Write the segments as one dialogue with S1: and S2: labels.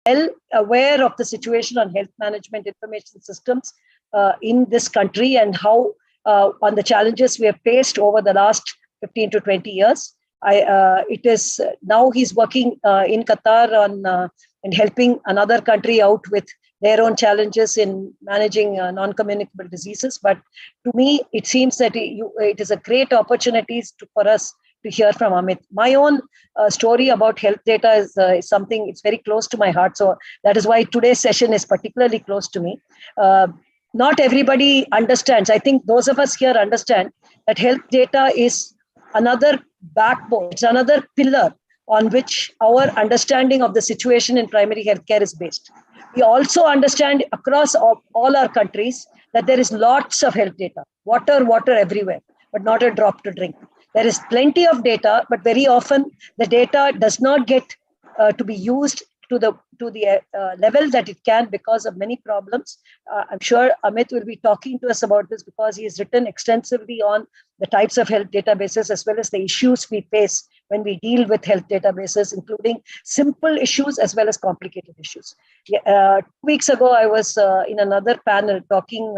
S1: well aware of the situation on health management information systems in this country and how on the challenges we have faced over the last 15 to 20 years. It is now he's working in Qatar on and helping another country out with their own challenges in managing non-communicable diseases. But to me, it seems that it is a great opportunity for us to hear from Amit. My own story about health data is something, it's very close to my heart. So that is why today's session is particularly close to me. Not everybody understands. I think those of us here understand that health data is another backbone. It's another pillar on which our understanding of the situation in primary healthcare is based. We also understand across all our countries that there is lots of health data, water everywhere, but not a drop to drink. There is plenty of data, but very often the data does not get to be used to the level that it can because of many problems. I'm sure Amit will be talking to us about this because he has written extensively on the types of health databases as well as the issues we face when we deal with health databases, including simple issues as well as complicated issues. 2 weeks ago, I was in another panel talking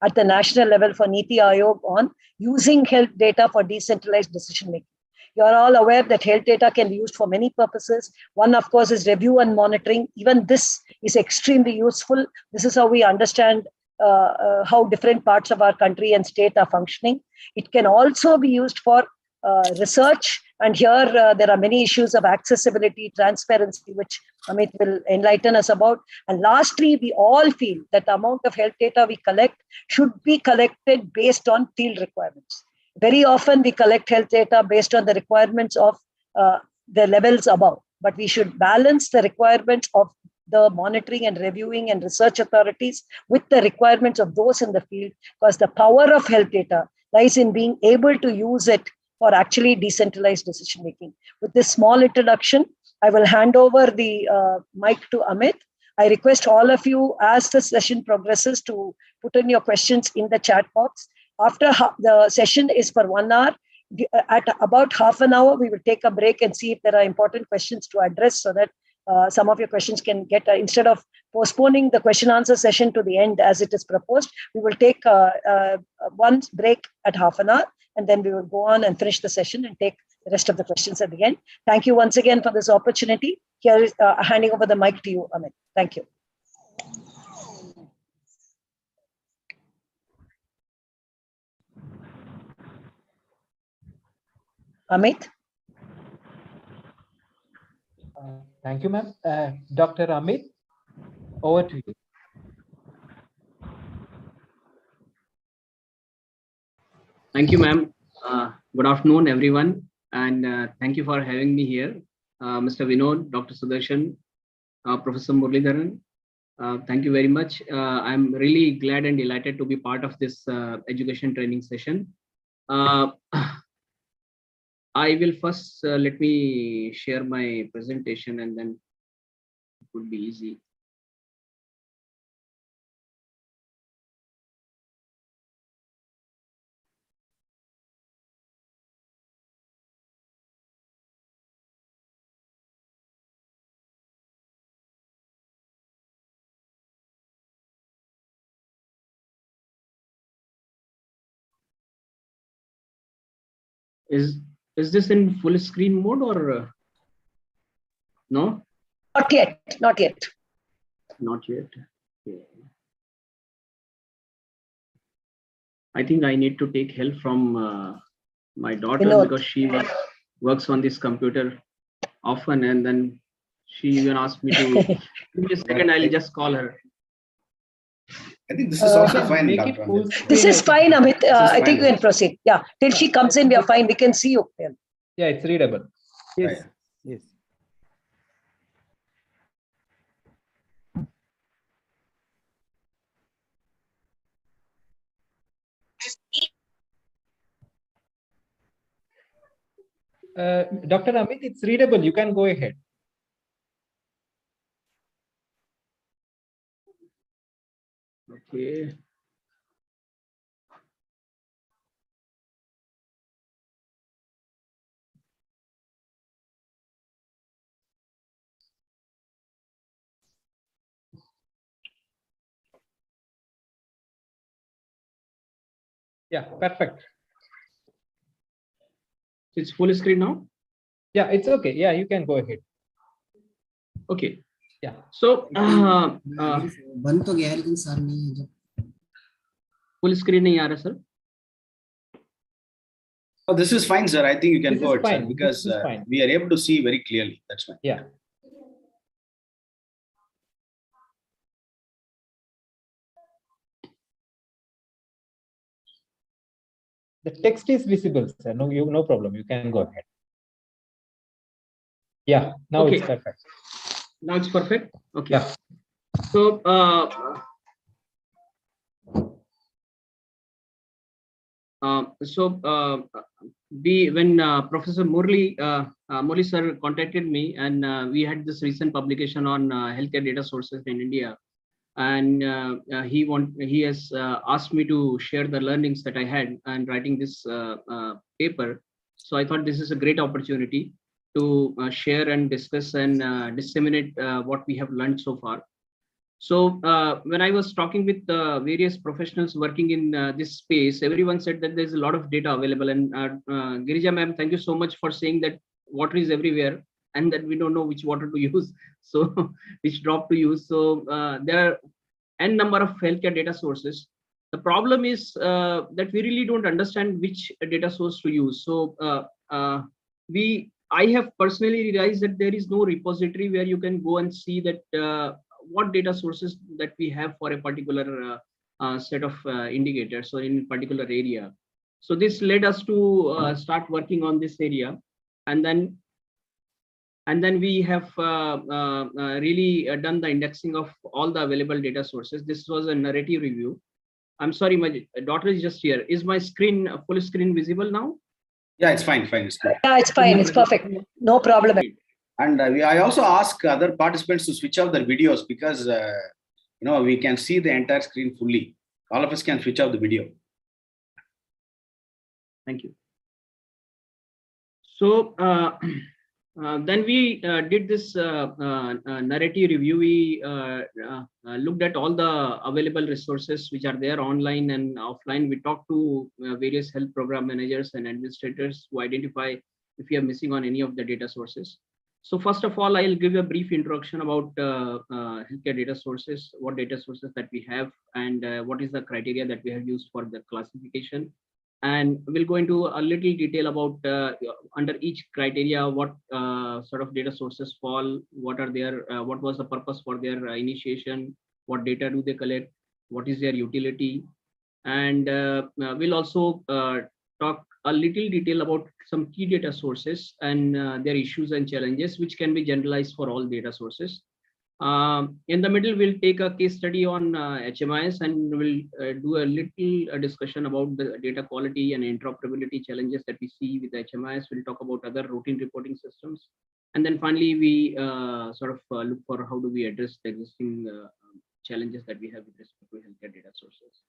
S1: at the national level for Niti Aayog on using health data for decentralized decision making. You are all aware that health data can be used for many purposes. One, of course, is review and monitoring. Even this is extremely useful. This is how we understand how different parts of our country and state are functioning. It can also be used for research. And here there are many issues of accessibility, transparency, which Amit will enlighten us about. And lastly, we all feel that the amount of health data we collect should be collected based on field requirements. Very often we collect health data based on the requirements of the levels above, but we should balance the requirements of the monitoring and reviewing and research authorities with the requirements of those in the field, because the power of health data lies in being able to use it for actually decentralized decision making. With this small introduction, I will hand over the mic to Amit. I request all of you, as the session progresses, to put in your questions in the chat box. After the session is for 1 hour, at about half an hour, we will take a break and see if there are important questions to address so that some of your questions can get, instead of postponing the question answer session to the end as it is proposed, we will take one break at half an hour, and then we will go on and finish the session and take the rest of the questions at the end. Thank you once again for this opportunity. Here is handing over the mic to you, Amit. Thank you. Amit?
S2: Thank you, ma'am. Dr. Amit, over to you.
S3: Thank you, ma'am. Good afternoon, everyone. And thank you for having me here. Mr. Vinod, Dr. Sudarshan, Professor Muralidharan. Thank you very much. I'm really glad and delighted to be part of this education training session. I will first let me share my presentation, and then it would be easy. Is this in full screen mode or no?
S1: Not yet. Not yet.
S3: Not yet. Okay. I think I need to take help from my daughter, Vinod, because she works on this computer often, and then she even asked me to give me a second, I'll just call her.
S4: I think this is also fine, Dr. Amit.
S1: This is fine, Amit. I think we can proceed. Yeah, till she comes in, we are fine. We can see you.
S2: Yeah, it's readable. Yes. Yes. Dr. Amit, it's readable. You can go ahead.
S3: Okay.
S2: Yeah, perfect.
S3: It's full screen now?
S2: Yeah, it's okay. Yeah, you can go ahead.
S3: Okay.
S2: Yeah.
S3: So,
S5: बंद तो गया है लेकिन sir नहीं है जब
S3: full screen nahi aa raha, sir?
S4: Oh, this is fine, sir. I think you can
S2: This
S4: go
S2: is
S4: ahead, sir,
S2: fine.
S4: because
S2: This is fine.
S4: we are able to see very clearly. That's fine.
S2: Yeah. The text is visible, sir. No problem. You can go ahead. Yeah, now
S3: Okay.
S2: it's perfect.
S3: Now it's perfect. Okay.
S2: Yeah.
S3: So, when Professor Murli sir contacted me, and we had this recent publication on healthcare data sources in India, and he has asked me to share the learnings that I had and writing this paper. So I thought this is a great opportunity to share and discuss and disseminate what we have learned so far. So when I was talking with various professionals working in this space, everyone said that there's a lot of data available. And Girija ma'am, thank you so much for saying that water is everywhere and that we don't know which water to use, so which drop to use. So there are n number of healthcare data sources. The problem is that we really don't understand which data source to use. So I have personally realized that there is no repository where you can go and see that what data sources that we have for a particular set of indicators, so in a particular area. So this led us to start working on this area, and then we have really done the indexing of all the available data sources. This was a narrative review. I'm sorry, my daughter is just here. Is my screen full screen visible now?
S4: Yeah, it's fine. Fine. It's good.
S1: Yeah, it's fine. It's perfect. No problem.
S4: And I also ask other participants to switch off their videos because we can see the entire screen fully. All of us can switch off the video.
S3: Thank you. So then we did this narrative review. We looked at all the available resources which are there online and offline. We talked to various health program managers and administrators to identify if we are missing on any of the data sources. So first of all, I'll give you a brief introduction about healthcare data sources, what data sources that we have, and what is the criteria that we have used for the classification. And we'll go into a little detail about under each criteria, what sort of data sources fall, what are their, what was the purpose for their initiation, what data do they collect, what is their utility. And we'll also talk a little detail about some key data sources and their issues and challenges, which can be generalized for all data sources. In the middle, we'll take a case study on HMIS, and we'll do a little discussion about the data quality and interoperability challenges that we see with HMIS. We'll talk about other routine reporting systems. And then finally, we sort of look for how do we address the existing challenges that we have with respect to healthcare data sources.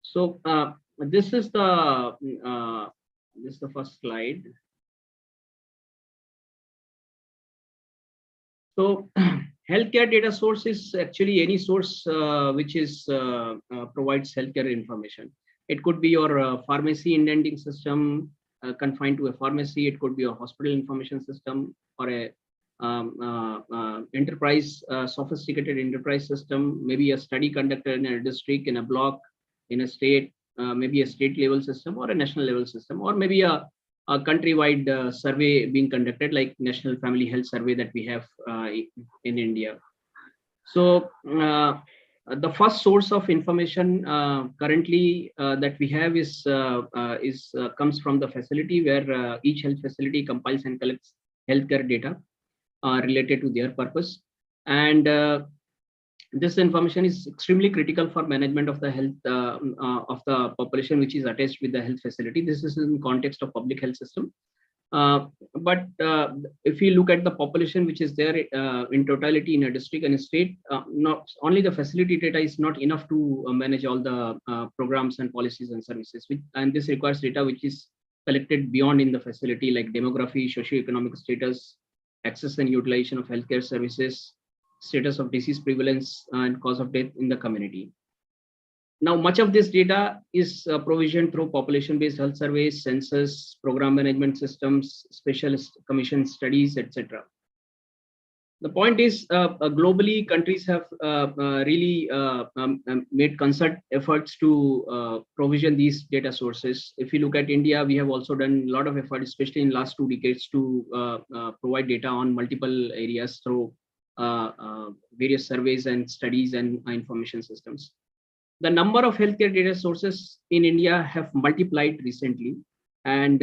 S3: So this is the first slide. So healthcare data source is actually any source which is provides healthcare information. It could be your pharmacy indenting system confined to a pharmacy. It could be a hospital information system or a sophisticated enterprise system, maybe a study conducted in a district, in a block, in a state, maybe a state level system or a national level system, or maybe a countrywide survey being conducted, like National Family Health Survey that we have in India. So the first source of information currently that we have is comes from the facility, where each health facility compiles and collects healthcare data related to their purpose. And this information is extremely critical for management of the health of the population which is attached with the health facility. This is in context of public health system. But if you look at the population which is there in totality in a district and a state, not only the facility data is not enough to manage all the programs and policies and services, and this requires data which is collected beyond in the facility, like demography, socioeconomic status, access and utilization of healthcare services, status of disease prevalence and cause of death in the community. Now, much of this data is provisioned through population-based health surveys, census, program management systems, specialist commission studies, etc. The point is, globally, countries have really made concerted efforts to provision these data sources. If you look at India, we have also done a lot of effort, especially in the last 2 decades, to provide data on multiple areas through various surveys and studies and information systems. The number of healthcare data sources in India have multiplied recently. And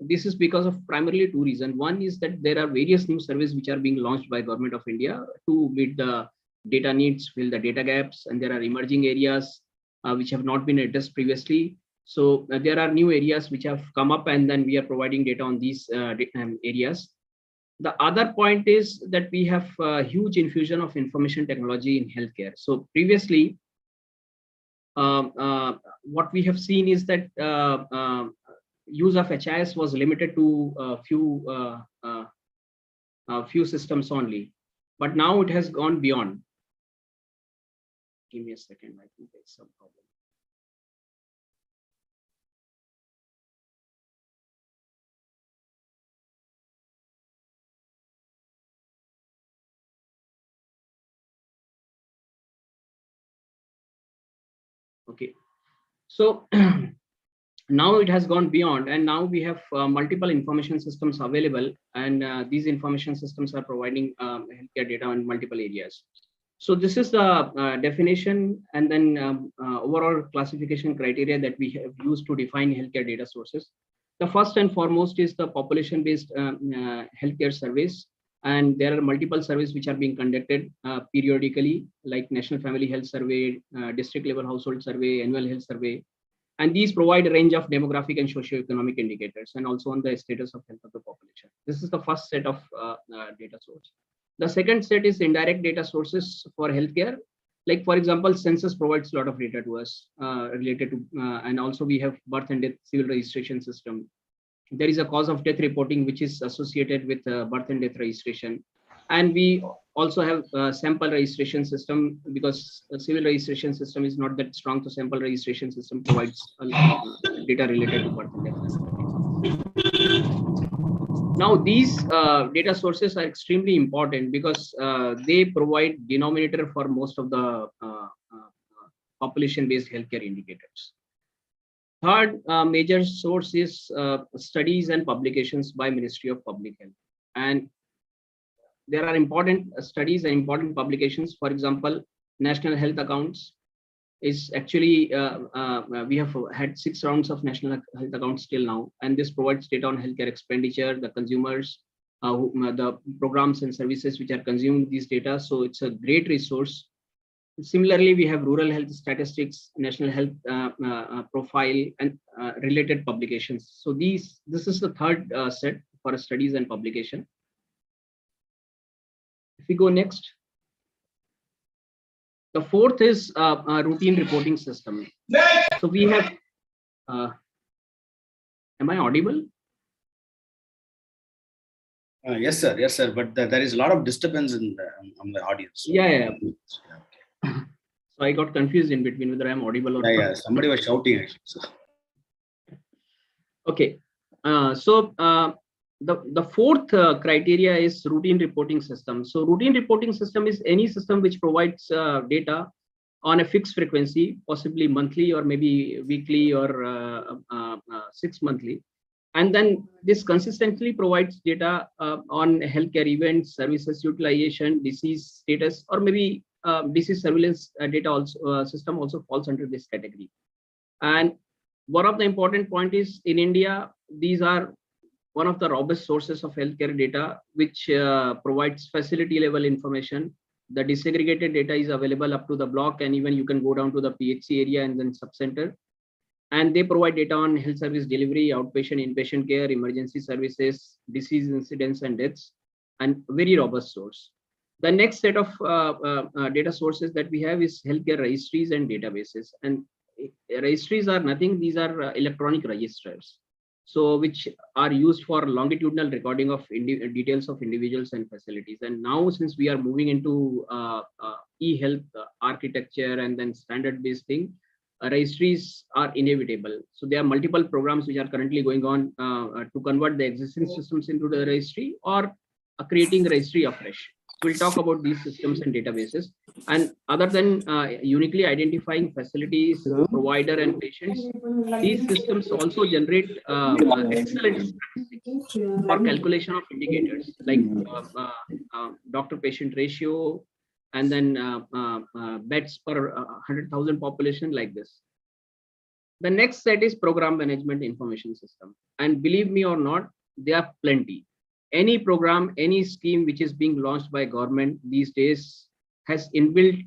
S3: this is because of primarily 2 reasons. One is that there are various new surveys which are being launched by Government of India to meet the data needs, fill the data gaps, and there are emerging areas which have not been addressed previously. So there are new areas which have come up, and then we are providing data on these areas. The other point is that we have a huge infusion of information technology in healthcare. So previously, what we have seen is that use of HIS was limited to a few systems only, but now it has gone beyond. Give me a second, I think there's some problem. Okay, so now it has gone beyond, and now we have multiple information systems available, and these information systems are providing healthcare data in multiple areas. So this is the definition and then overall classification criteria that we have used to define healthcare data sources. The first and foremost is the population-based healthcare surveys, and there are multiple surveys which are being conducted periodically, like National Family Health Survey, District Level Household Survey, Annual Health Survey. And these provide a range of demographic and socioeconomic indicators, and also on the status of health of the population. This is the first set of data source. The second set is indirect data sources for healthcare. Like, for example, census provides a lot of data to us related to, and also we have birth and death civil registration system. There is a cause of death reporting which is associated with birth and death registration. And we also have a sample registration system, because the civil registration system is not that strong, so sample registration system provides data related to birth and death. Now, these data sources are extremely important because they provide denominator for most of the population-based healthcare indicators. Third major source is studies and publications by Ministry of Public Health. And there are important studies and important publications. For example, National Health Accounts is actually, we have had 6 rounds of National Health Accounts till now, and this provides data on healthcare expenditure, the consumers, the programs and services which are consuming these data. So it's a great resource. Similarly, we have rural health statistics, national health profile, and related publications. So this is the third set for studies and publication. If we go next, the fourth is a routine reporting system. So we have, am I audible?
S4: Yes, sir. Yes, sir. But there is a lot of disturbance in on the audience.
S3: Yeah. So I got confused in between whether I'm audible or not.
S4: Yeah, somebody was shouting actually. So.
S3: Okay. The fourth criteria is routine reporting system. So routine reporting system is any system which provides data on a fixed frequency, possibly monthly or maybe weekly or 6 monthly. And then this consistently provides data on healthcare events, services utilization, disease status, or maybe disease surveillance data also system also falls under this category. And one of the important point is, in India, these are one of the robust sources of healthcare data, which provides facility level information. The disaggregated data is available up to the block, and even you can go down to the PHC area and then subcenter. And they provide data on health service delivery, outpatient, inpatient care, emergency services, disease incidents and deaths, and very robust source. The next set of data sources that we have is healthcare registries and databases. And registries are nothing, these are electronic registers, so which are used for longitudinal recording of details of individuals and facilities. And now, since we are moving into e-health architecture and then standard based thing, registries are inevitable. So there are multiple programs which are currently going on to convert the existing systems into the registry or creating registry afresh. We'll talk about these systems and databases. And other than uniquely identifying facilities, provider, and patients, these systems also generate excellent statistics for calculation of indicators like doctor-patient ratio, and then beds per 100,000 population, like this. The next set is program management information system. And believe me or not, there are plenty. Any program, any scheme which is being launched by government these days has inbuilt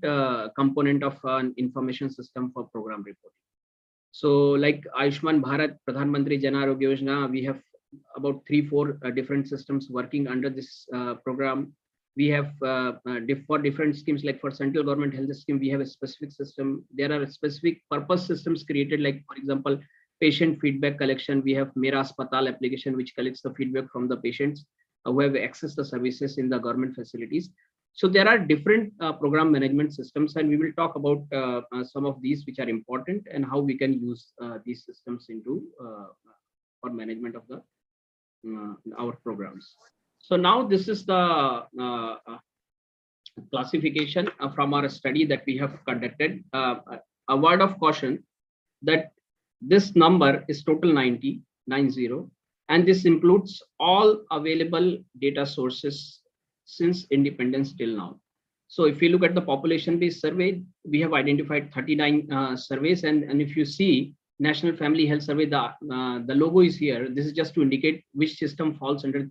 S3: component of an information system for program reporting. So like Ayushman Bharat, Pradhan Mantri Jan Arogya Yojana, we have about 3-4 different systems working under this program. We have for different schemes, like for central government health scheme, we have a specific system. There are specific purpose systems created, like for example, patient feedback collection. We have Mera Aspatal application, which collects the feedback from the patients who have accessed the services in the government facilities. So there are different program management systems, and we will talk about some of these which are important and how we can use these systems into for management of the our programs. So now this is the classification from our study that we have conducted. A word of caution that this number is total 90, and this includes all available data sources since independence till now. So if you look at the population-based survey, we have identified 39 surveys, and if you see National Family Health Survey, the logo is here. This is just to indicate which system falls under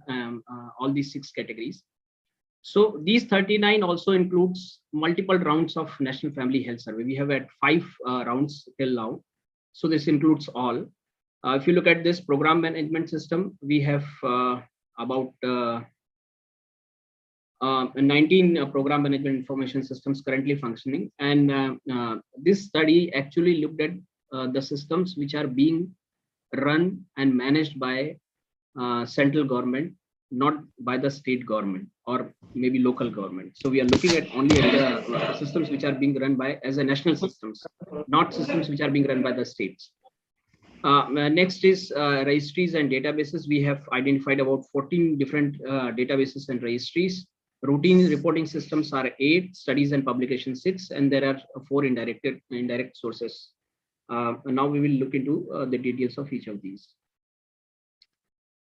S3: all these 6 categories. So these 39 also includes multiple rounds of National Family Health Survey. We have had 5 rounds till now. So this includes all. If you look at this program management system, we have about 19 program management information systems currently functioning. And this study actually looked at the systems which are being run and managed by central government, not by the state government or maybe local government. So we are looking at only at the systems which are being run by as a national systems, not systems which are being run by the states. Next is registries and databases. We have identified about 14 different databases and registries. Routine reporting systems are 8, studies and publications 6, and there are 4 indirect sources. Now we will look into the details of each of these.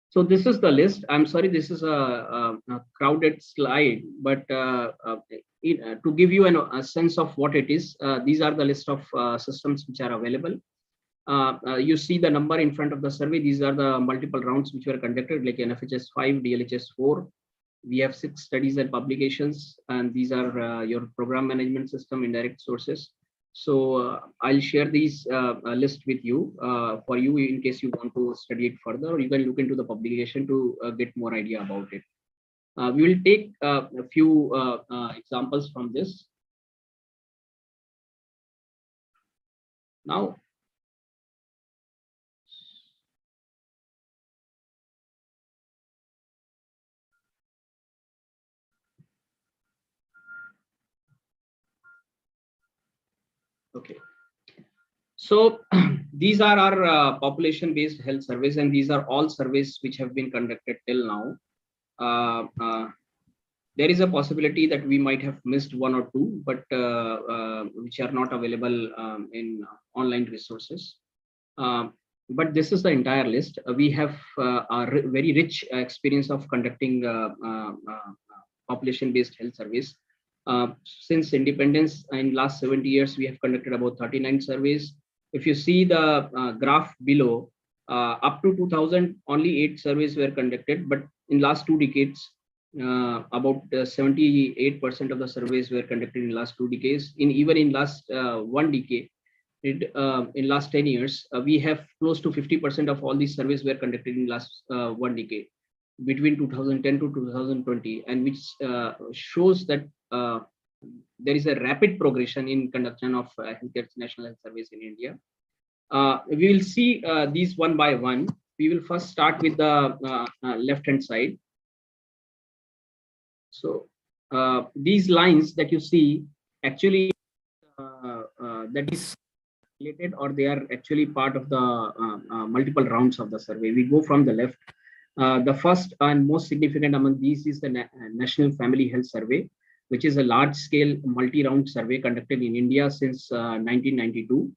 S3: So this is the list. I'm sorry, this is a crowded slide, but to give you a sense of what it is, these are the list of systems which are available. You see the number in front of the survey. These are the multiple rounds which were conducted, like NFHS 5, Dlhs 4. We have 6 studies and publications, and these are your program management system indirect sources. So I'll share these list with you for you in case you want to study it further, or you can look into the publication to get more idea about it. We will take a few examples from this. Now, okay. So these are our population-based health surveys, and these are all surveys which have been conducted till now. There is a possibility that we might have missed 1 or 2, but which are not available in online resources. But this is the entire list. We have a very rich experience of conducting population-based health surveys. Since independence in last 70 years, we have conducted about 39 surveys. If you see the graph below, up to 2000, only 8 surveys were conducted, but in last 2 decades, about 78% of the surveys were conducted in last 2 decades. Even in last 1 decade, in last 10 years, we have close to 50% of all these surveys were conducted in last 1 decade, between 2010 to 2020, and which shows that there is a rapid progression in conduction of healthcare national health surveys in India. We will see these one by one. We will first start with the left-hand side. So these lines that you see, actually, that is related, or they are actually part of the multiple rounds of the survey. We go from the left. The first and most significant among these is the National Family Health Survey, which is a large-scale multi-round survey conducted in India since 1992.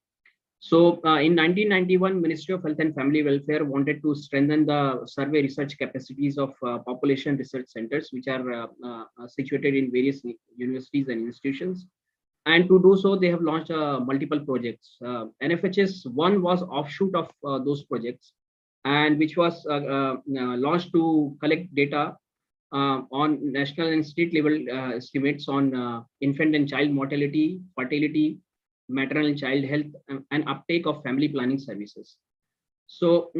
S3: So in 1991, Ministry of Health and Family Welfare wanted to strengthen the survey research capacities of population research centers, which are situated in various universities and institutions. And to do so, they have launched multiple projects. NFHS 1 was offshoot of those projects, and which was launched to collect data on national and state level estimates on infant and child mortality, fertility, maternal and child health, and uptake of family planning services. So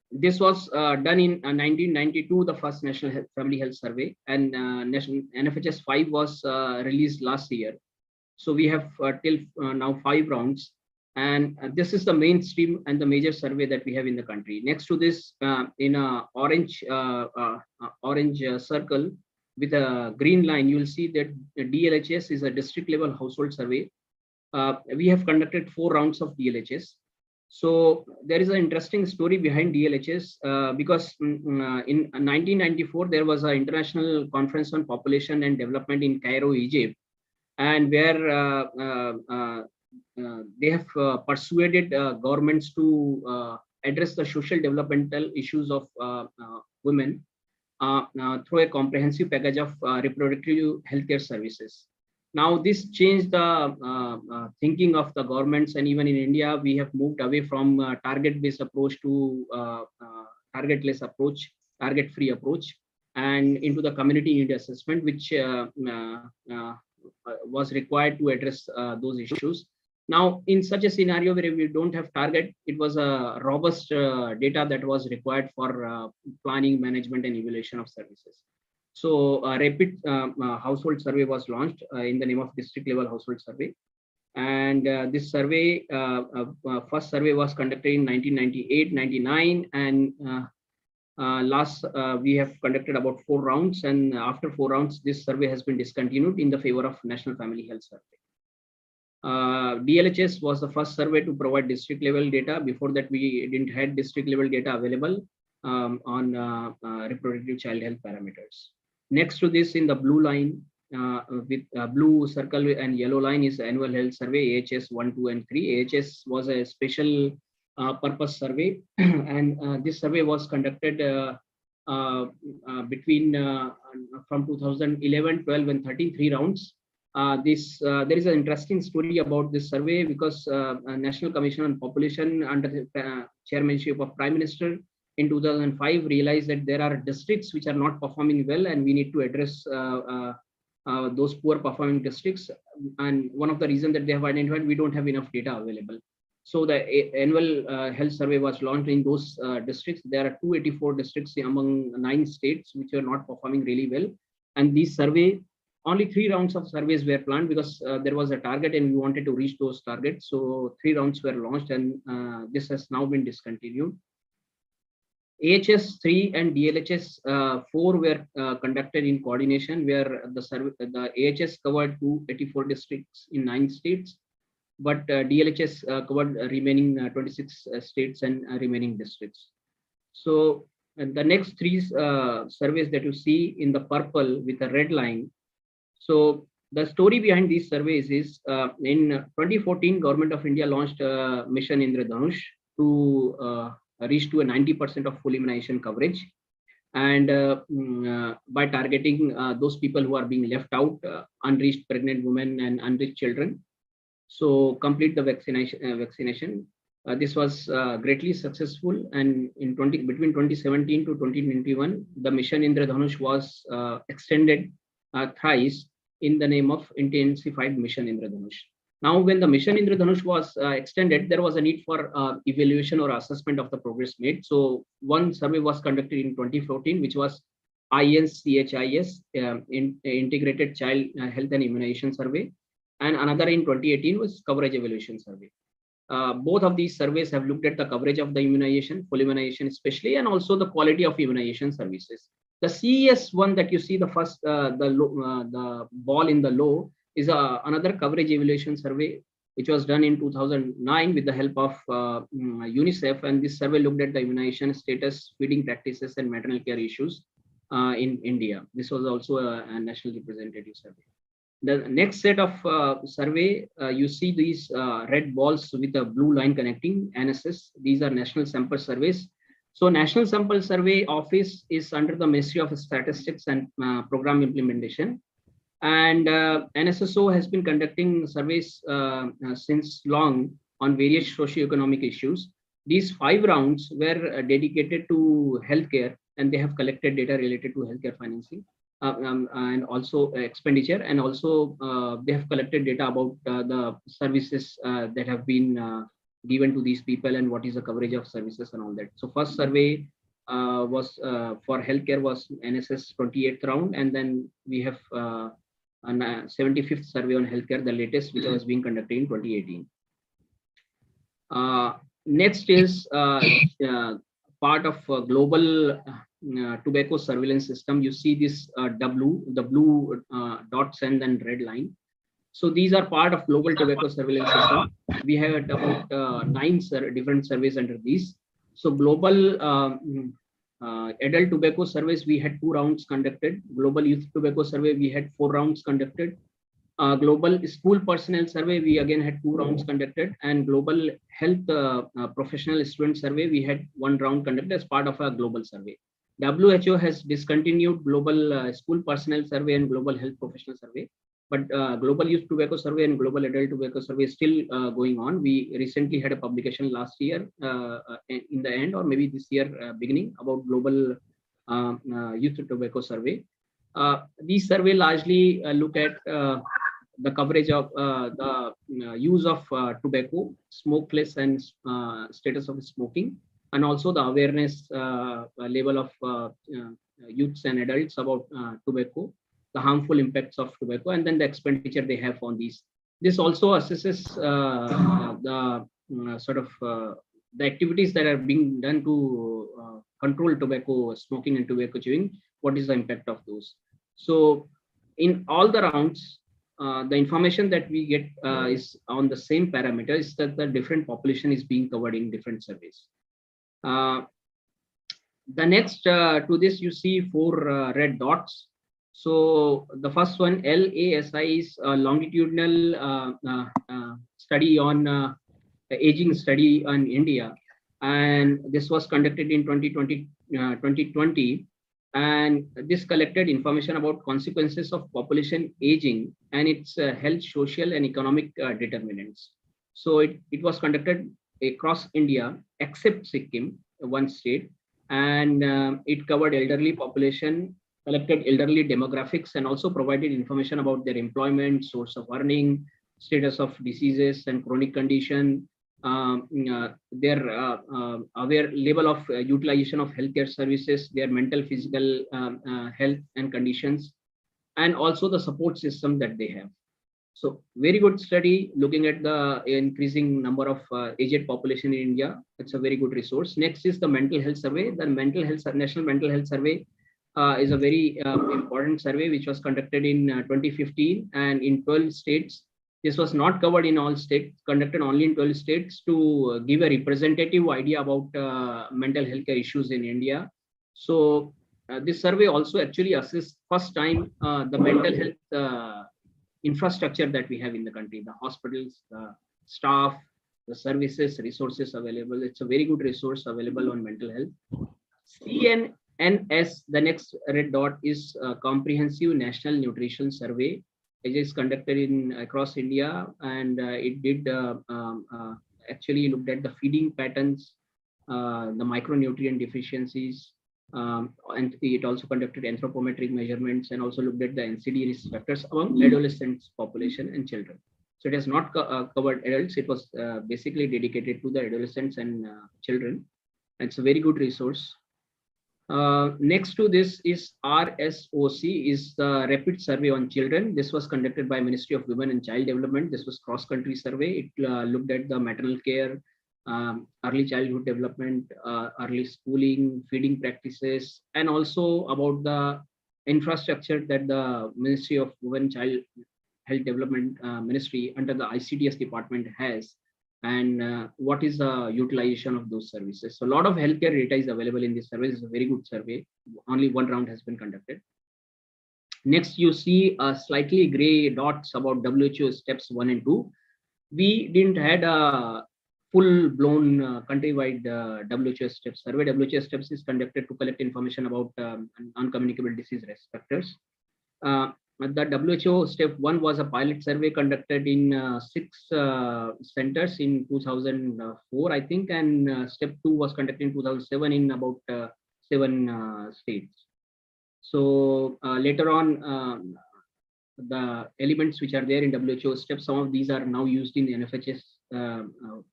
S3: this was done in 1992, the first National Family Health Survey, and National NFHS 5 was released last year. So we have till now 5 rounds, and this is the mainstream and the major survey that we have in the country. Next to this, in a orange circle with a green line, you will see that the Dlhs is a district level household survey. We have conducted 4 rounds of Dlhs. So there is an interesting story behind Dlhs because in 1994 there was an international conference on population and development in Cairo, Egypt, and where they have persuaded governments to address the social developmental issues of women through a comprehensive package of reproductive healthcare services. Now, this changed the thinking of the governments, and even in India, we have moved away from target-based approach to target-less approach, target-free approach, and into the community need assessment, which was required to address those issues. Now, in such a scenario where we don't have target, it was a robust data that was required for planning, management, and evaluation of services. So a rapid household survey was launched in the name of district level household survey. And this survey, first survey was conducted in 1998, 99, and we have conducted about 4 rounds. And after 4 rounds, this survey has been discontinued in the favor of National Family Health Survey. Dlhs was the first survey to provide district level data. Before that, we didn't have district level data available on reproductive child health parameters. Next to this, in the blue line, with blue circle and yellow line is annual health survey, AHS 1, 2, and 3. AHS was a special purpose survey, and this survey was conducted between from 2011, 12, and 13, 3 rounds. There is an interesting story about this survey because National Commission on Population under the chairmanship of Prime Minister in 2005 realized that there are districts which are not performing well, and we need to address those poor performing districts. And one of the reasons that they have identified, we don't have enough data available. So the annual health survey was launched in those districts. There are 284 districts among 9 states which are not performing really well. And these survey, only 3 rounds of surveys were planned because there was a target and we wanted to reach those targets. So 3 rounds were launched, and this has now been discontinued. AHS 3 and Dlhs 4 were conducted in coordination, where the AHS covered 284 districts in 9 states, but Dlhs covered remaining 26 states and remaining districts. So the next 3 surveys that you see in the purple with a red line. So the story behind these surveys is in 2014, Government of India launched Mission Indradhanush to reach to a 90% of full immunization coverage, and by targeting those people who are being left out, unreached pregnant women and unreached children. So complete the vaccination. This was greatly successful, and in between 2017 to 2021, the Mission Indradhanush was extended thrice in the name of Intensified Mission Indradhanush. Now, when the Mission Indradhanush was extended, there was a need for evaluation or assessment of the progress made. So one survey was conducted in 2014, which was INCHIS, Integrated Child Health and Immunization Survey, and another in 2018 was Coverage Evaluation Survey. Both of these surveys have looked at the coverage of the immunization, full immunization especially, and also the quality of immunization services. The CES one that you see, the first, the ball in the low, is another coverage evaluation survey which was done in 2009 with the help of UNICEF. And this survey looked at the immunization status, feeding practices, and maternal care issues in India. This was also a national representative survey. The next set of survey, you see these red balls with a blue line connecting NSS. These are national sample surveys. So National Sample Survey Office is under the Ministry of Statistics and Program Implementation. And NSSO has been conducting surveys since long on various socio-economic issues. These 5 rounds were dedicated to healthcare, and they have collected data related to healthcare financing and also expenditure. And also they have collected data about the services that have been given to these people and what is the coverage of services and all that. So first survey was for healthcare was NSS 28th round, and then we have a 75th survey on healthcare, the latest, which was being conducted in 2018. Next is part of global tobacco surveillance system. You see this the blue dots and then red line. So these are part of global tobacco surveillance system. We have about 9 different surveys under these. So global adult tobacco surveys, we had 2 rounds conducted. Global youth tobacco survey, we had 4 rounds conducted. Global school personnel survey, we again had 2 rounds conducted. And global health professional student survey, we had 1 round conducted as part of a global survey. WHO has discontinued global school personnel survey and global health professional survey. But global youth tobacco survey and global adult tobacco survey is still going on. We recently had a publication last year in the end, or maybe this year beginning, about global youth tobacco survey. These survey largely look at the coverage of the use of tobacco, smokeless, and status of smoking, and also the awareness level of youths and adults about tobacco, the harmful impacts of tobacco, and then the expenditure they have on these. This also assesses the activities that are being done to control tobacco smoking and tobacco chewing. What is the impact of those? So in all the rounds, the information that we get is on the same parameters, that the different population is being covered in different surveys. The next to this, you see 4 red dots. So the first one, LASI, is a longitudinal study on aging study on India, and this was conducted in 2020, and this collected information about consequences of population aging and its health, social, and economic determinants. So it was conducted across India except Sikkim, one state, and it covered elderly population, collected elderly demographics, and also provided information about their employment, source of earning, status of diseases and chronic condition, their aware level of utilization of healthcare services, their mental, physical health and conditions, and also the support system that they have. So very good study looking at the increasing number of aged population in India. It's a very good resource. Next is the mental health survey. The National Mental Health Survey is a very important survey which was conducted in 2015 and in 12 states. This was not covered in all states, conducted only in 12 states to give a representative idea about mental health care issues in India. So this survey also actually assists first time the mental health infrastructure that we have in the country, the hospitals, the staff, the services, resources available. It's a very good resource available on mental health. CNNS, the next red dot, is a comprehensive national nutrition survey. It is conducted across India, and it did actually looked at the feeding patterns, the micronutrient deficiencies, and it also conducted anthropometric measurements and also looked at the NCD risk factors among adolescents population and children. So it has not covered adults. It was basically dedicated to the adolescents and children. It's a very good resource. Next to this is RSOC, is the Rapid Survey on Children. This was conducted by Ministry of Women and Child Development. This was cross-country survey. It looked at the maternal care, early childhood development, early schooling, feeding practices, and also about the infrastructure that the Ministry of Women and Child Health Development Ministry under the ICDS department has, and what is the utilization of those services. So a lot of healthcare data is available in this survey. It's a very good survey. Only one round has been conducted. Next, you see slightly gray dots about WHO steps 1 and 2. We didn't had a full-blown countrywide WHO steps survey. WHO steps is conducted to collect information about non-communicable disease risk factors. The WHO step 1 was a pilot survey conducted in 6 centers in 2004, I think, and step 2 was conducted in 2007 in about 7 states. So later on, the elements which are there in WHO steps, some of these are now used in NFHS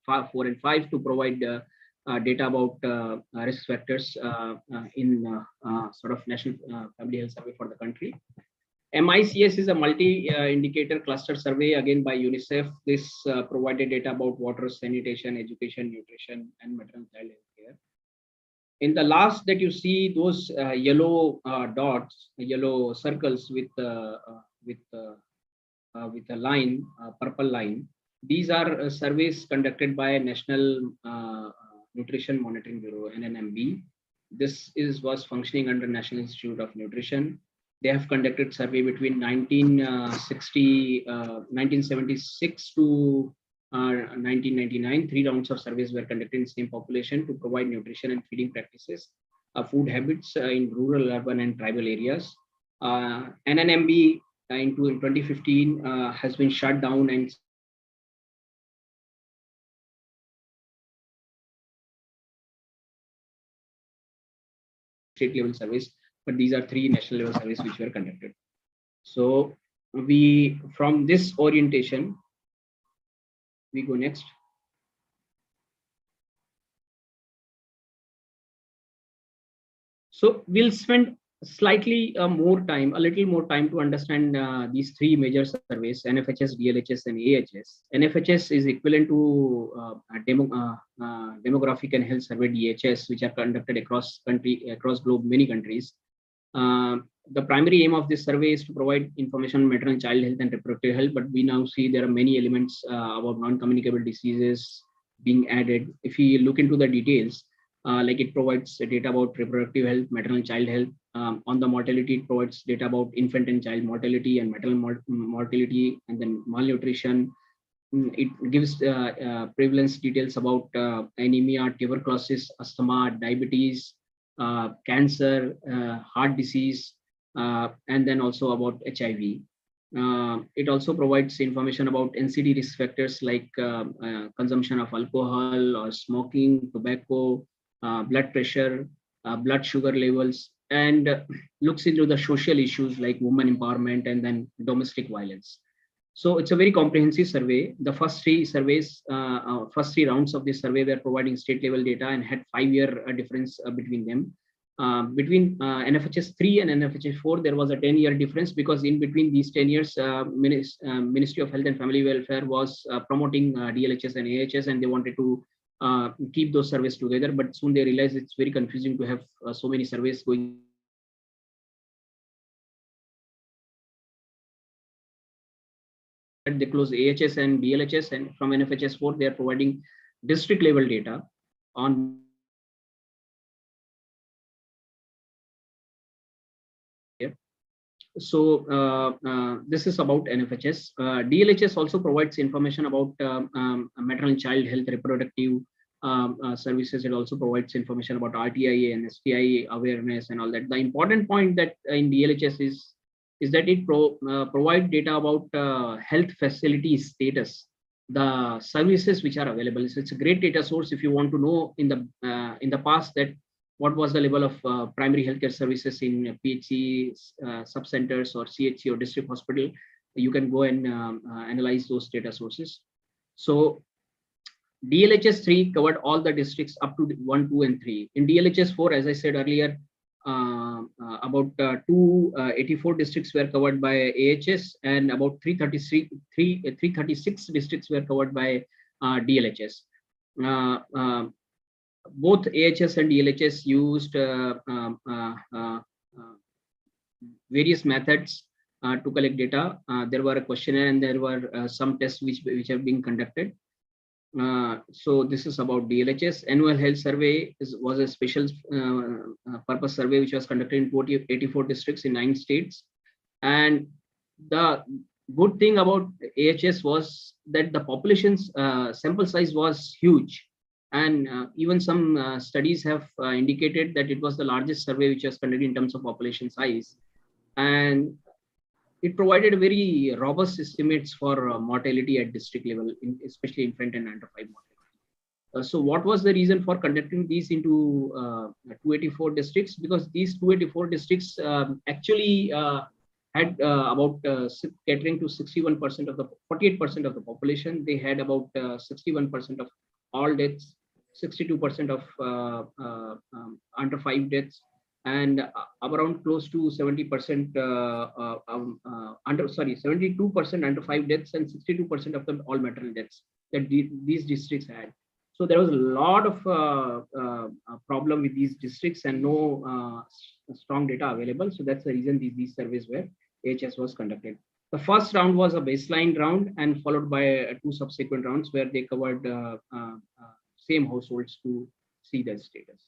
S3: 4 and 5 to provide data about risk factors in sort of national family health survey for the country. MICS is a multi-indicator cluster survey again by UNICEF. This provided data about water, sanitation, education, nutrition, and maternal child health care. In the last that you see those yellow dots, yellow circles with a line, purple line. These are surveys conducted by National Nutrition Monitoring Bureau, NNMB. This was functioning under National Institute of Nutrition. They have conducted survey between 1976 to 1999. 3 rounds of surveys were conducted in the same population to provide nutrition and feeding practices, food habits in rural, urban, and tribal areas. NNMB in 2015 has been shut down and state level surveys, but these are 3 national level surveys which were conducted. So we, from this orientation, we go next. So we'll spend slightly more time, a little more time to understand these 3 major surveys, NFHS, Dlhs, and AHS. NFHS is equivalent to Demographic and Health Survey, DHS, which are conducted across globe, many countries. The primary aim of this survey is to provide information on maternal child health and reproductive health, but we now see there are many elements about non-communicable diseases being added. If you look into the details, like it provides data about reproductive health, maternal child health. On the mortality, it provides data about infant and child mortality and maternal mortality, and then malnutrition. It gives prevalence details about anemia, tuberculosis, asthma, diabetes, cancer, heart disease, and then also about HIV. It also provides information about NCD risk factors like consumption of alcohol or smoking, tobacco, blood pressure, blood sugar levels, and looks into the social issues like women empowerment and then domestic violence. So it's a very comprehensive survey. The first 3 surveys, first 3 rounds of this survey were providing state level data and had 5-year difference between them. Between NFHS 3 and NFHS 4, there was a 10-year difference because in between these 10 years, Ministry of Health and Family Welfare was promoting Dlhs and AHS, and they wanted to keep those surveys together. But soon they realized it's very confusing to have so many surveys going. They close AHS and Dlhs, and from NFHS 4, they are providing district level data on So this is about NFHS. Dlhs also provides information about maternal child health, reproductive services. It also provides information about RTIA and STI awareness and all that. The important point that in Dlhs is that it provides data about health facility status, the services which are available. So it's a great data source if you want to know in the past that what was the level of primary healthcare services in PHC, sub-centers or CHC or district hospital. You can go and analyze those data sources. So Dlhs 3 covered all the districts up to 1, 2, and 3. In Dlhs 4, as I said earlier, about 284 districts were covered by AHS and about 336 districts were covered by Dlhs. Both AHS and Dlhs used various methods to collect data. There were a questionnaire and there were some tests which have been conducted. So this is about Dlhs. Annual health survey was a special purpose survey which was conducted in 84 districts in 9 states. And the good thing about AHS was that the population's sample size was huge. And even some studies have indicated that it was the largest survey which was conducted in terms of population size. And it provided very robust estimates for mortality at district level, especially infant and under 5 mortality. So what was the reason for conducting these into 284 districts? Because these 284 districts actually had about catering to 61% of the 48% of the population. They had about 61% of all deaths, 62% of under 5 deaths, and around close to 70% 72% under 5 deaths and 62% of them all maternal deaths that these districts had. So there was a lot of problem with these districts and no strong data available. So that's the reason these surveys were AHS was conducted. The first round was a baseline round and followed by 2 subsequent rounds where they covered same households to see their status.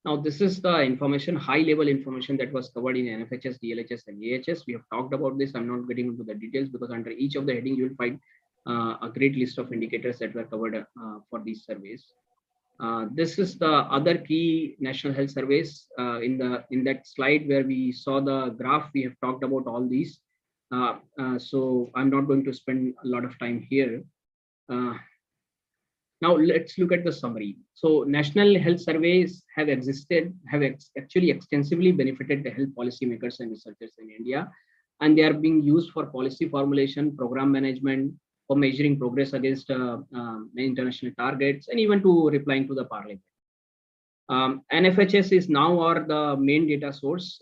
S3: Now, this is the information, high-level information that was covered in NFHS, Dlhs, and AHS. We have talked about this. I'm not getting into the details because under each of the heading, you will find a great list of indicators that were covered for these surveys. This is the other key national health surveys. In that slide where we saw the graph, we have talked about all these. So I'm not going to spend a lot of time here. Now let's look at the summary. So national health surveys have actually extensively benefited the health policymakers and researchers in India, and they are being used for policy formulation, program management, for measuring progress against international targets, and even to replying to the parliament. NFHS is now the main data source.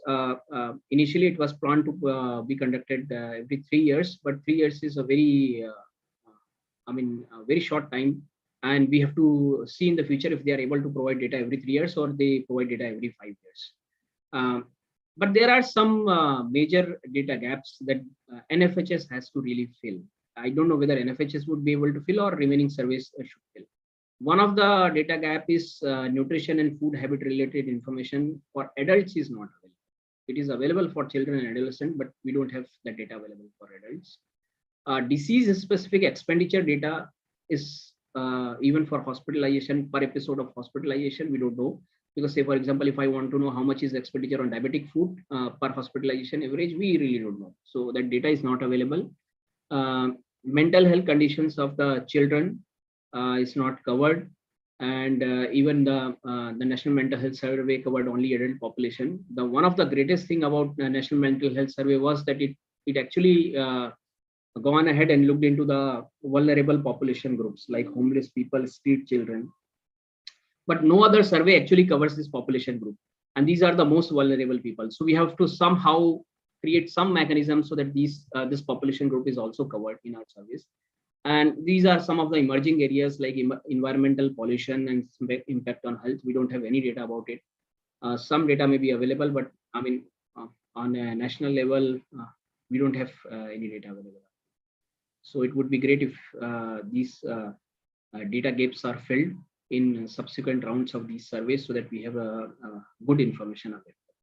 S3: Initially, it was planned to be conducted every 3 years, but 3 years is a very, very short time. And we have to see in the future if they are able to provide data every 3 years or they provide data every 5 years. But there are some major data gaps that NFHS has to really fill. I don't know whether NFHS would be able to fill or remaining surveys should fill. One of the data gap is nutrition and food habit related information for adults is not available. It is available for children and adolescents, but we don't have the data available for adults. Disease specific expenditure data is even for hospitalization, per episode of hospitalization, we don't know. Because say, for example, if I want to know how much is the expenditure on diabetic food per hospitalization average, we really don't know. So that data is not available. Mental health conditions of the children is not covered. And even the National Mental Health Survey covered only adult population. One of the greatest thing about the National Mental Health Survey was that it actually gone ahead and looked into the vulnerable population groups like homeless people, street children. But no other survey actually covers this population group. And these are the most vulnerable people. So we have to somehow create some mechanism so that this population group is also covered in our surveys. And these are some of the emerging areas like environmental pollution and impact on health. We don't have any data about it. Some data may be available, but on a national level, we don't have any data available. So it would be great if these data gaps are filled in subsequent rounds of these surveys so that we have good information available.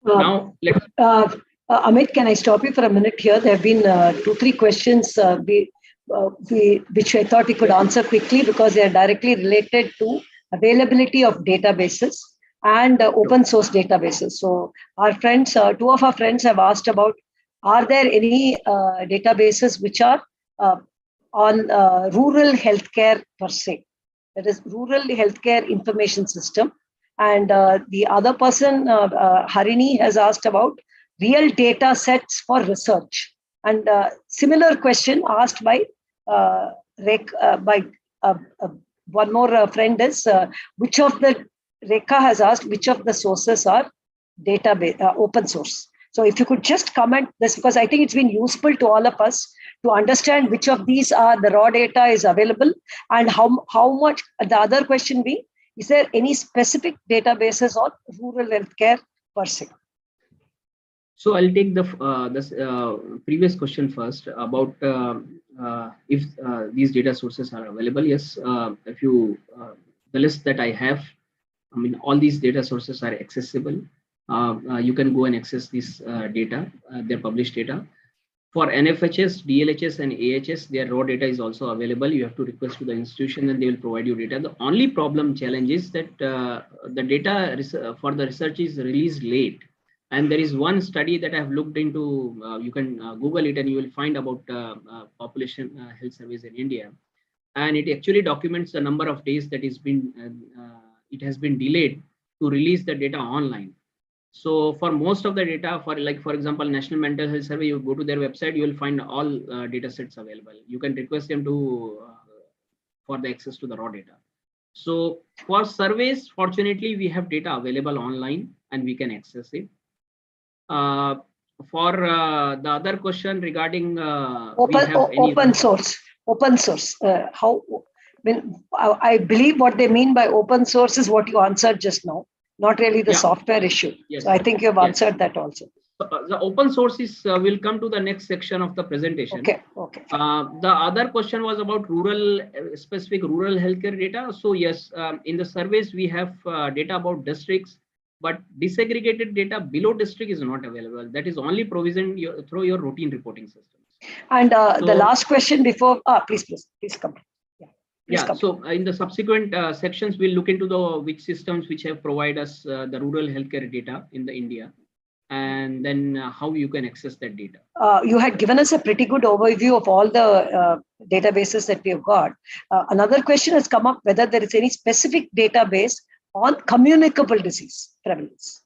S3: Now, let's.
S1: Amit, can I stop you for a minute here? There have been 2-3 questions which I thought we could answer quickly because they are directly related to availability of databases and open source databases. So our friends, 2 of our friends have asked about, are there any databases which are on rural healthcare per se? That is rural healthcare information system. And the other person, Harini, has asked about real data sets for research. And similar question asked by one more friend is, which of the Rekha has asked which of the sources are database open source. So if you could just comment this, because I think it's been useful to all of us to understand which of these are the raw data is available and how much. The other question being, is there any specific databases on rural healthcare per se?
S3: So I'll take the this previous question first about if these data sources are available. Yes, if you the list that I have, I mean, all these data sources are accessible. You can go and access this data, their published data. For NFHS, DLHS, and AHS, their raw data is also available. You have to request to the institution and they will provide you data. The only challenge is that the data for the research is released late. And there is one study that I have looked into, you can Google it and you will find about population health surveys in India. And it actually documents the number of days that it has been delayed to release the data online. So for most of the data, for example, National Mental Health Survey, you go to their website, you will find all data sets available. You can request them to for the access to the raw data. So for surveys, fortunately, we have data available online and we can access it. For the other question regarding
S1: open source, how? I believe what they mean by open source is what you answered just now, not really the software issue.
S3: Yes.
S1: So I think you have answered that also.
S3: The open source is will come to the next section of the presentation.
S1: Okay.
S3: The other question was about specific rural healthcare data. So yes, in the surveys we have data about districts, but disaggregated data below district is not available. That is only provisioned through your routine reporting systems.
S1: And the last question before, please come.
S3: So in the subsequent sections, we'll look into which systems which have provided us the rural healthcare data in the India, and then how you can access that data.
S1: You had given us a pretty good overview of all the databases that we have got. Another question has come up whether there is any specific database on communicable disease prevalence.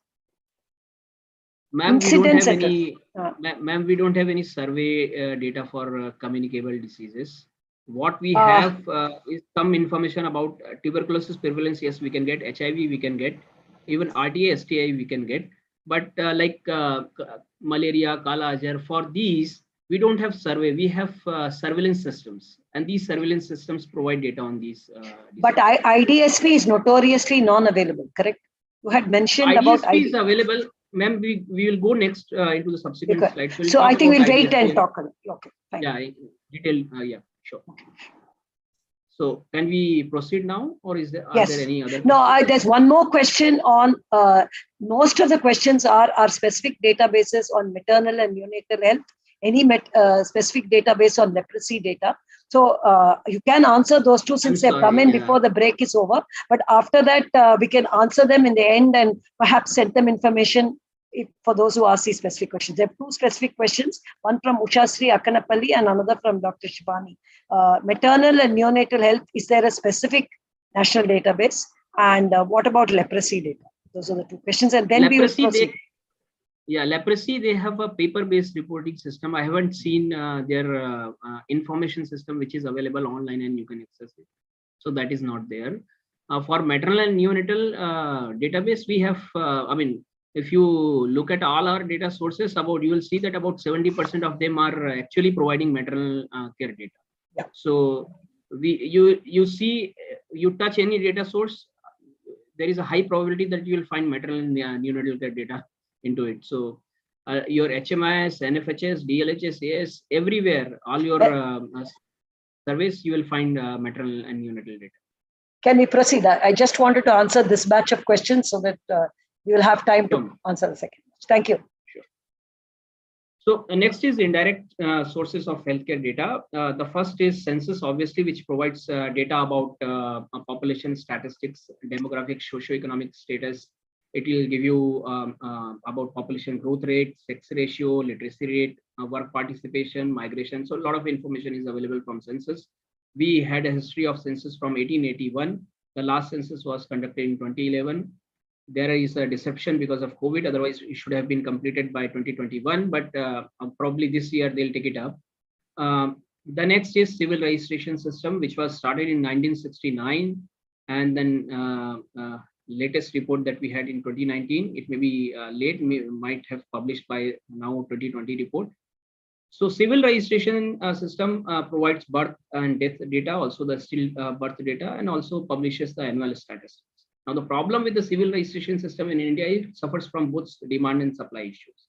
S3: Ma'am, we don't have any survey data for communicable diseases. What we have is some information about tuberculosis prevalence. Yes, we can get HIV, we can get even RTA, STI, we can get. But like malaria, Kala Azar, for these, we don't have survey. We have surveillance systems, and these surveillance systems provide data on these.
S1: But IDSP is notoriously non-available, correct? You had mentioned
S3: IDSP
S1: about
S3: IDSP is available. Ma'am, we will go next into the subsequent slides.
S1: So I think we'll wait and talk. Okay, fine.
S3: Yeah, detail. Yeah, sure. So can we proceed now, or are there any other questions?
S1: No, there's one more question on, most of the questions are specific databases on maternal and neonatal health, any specific database on leprosy data. So you can answer those two since they've come in before the break is over. But after that, we can answer them in the end and perhaps send them information for those who ask these specific questions. There are two specific questions, one from Ushasri Akanapalli and another from Dr. Shivani. Maternal and neonatal health, is there a specific national database? And what about leprosy data? Those are the two questions. And then leprosy, we will proceed.
S3: Leprosy, they have a paper-based reporting system. I haven't seen their information system, which is available online and you can access it. So that is not there. For maternal and neonatal database, we have, if you look at all our data sources, you will see that about 70% of them are actually providing maternal care data.
S1: Yeah.
S3: So you touch any data source, there is a high probability that you will find maternal and neonatal care data into it. So your HMIS, NFHS, DLHS, AS, everywhere, all your surveys, you will find maternal and neonatal data.
S1: Can we proceed? I just wanted to answer this batch of questions so that we will have time to answer the second. Thank you.
S3: Sure. So next is indirect sources of healthcare data. The first is census, obviously, which provides data about population statistics, demographic, socioeconomic status. It will give you about population growth rate, sex ratio, literacy rate, work participation, migration. So a lot of information is available from census. We had a history of census from 1881. The last census was conducted in 2011. There is a deception because of COVID. Otherwise, it should have been completed by 2021, but probably this year they'll take it up. The next is civil registration system, which was started in 1969. And then latest report that we had in 2019, it may be late, might have published by now 2020 report. So civil registration system provides birth and death data, also the still birth data, and also publishes the annual statistics. Now, the problem with the civil registration system in India, it suffers from both demand and supply issues.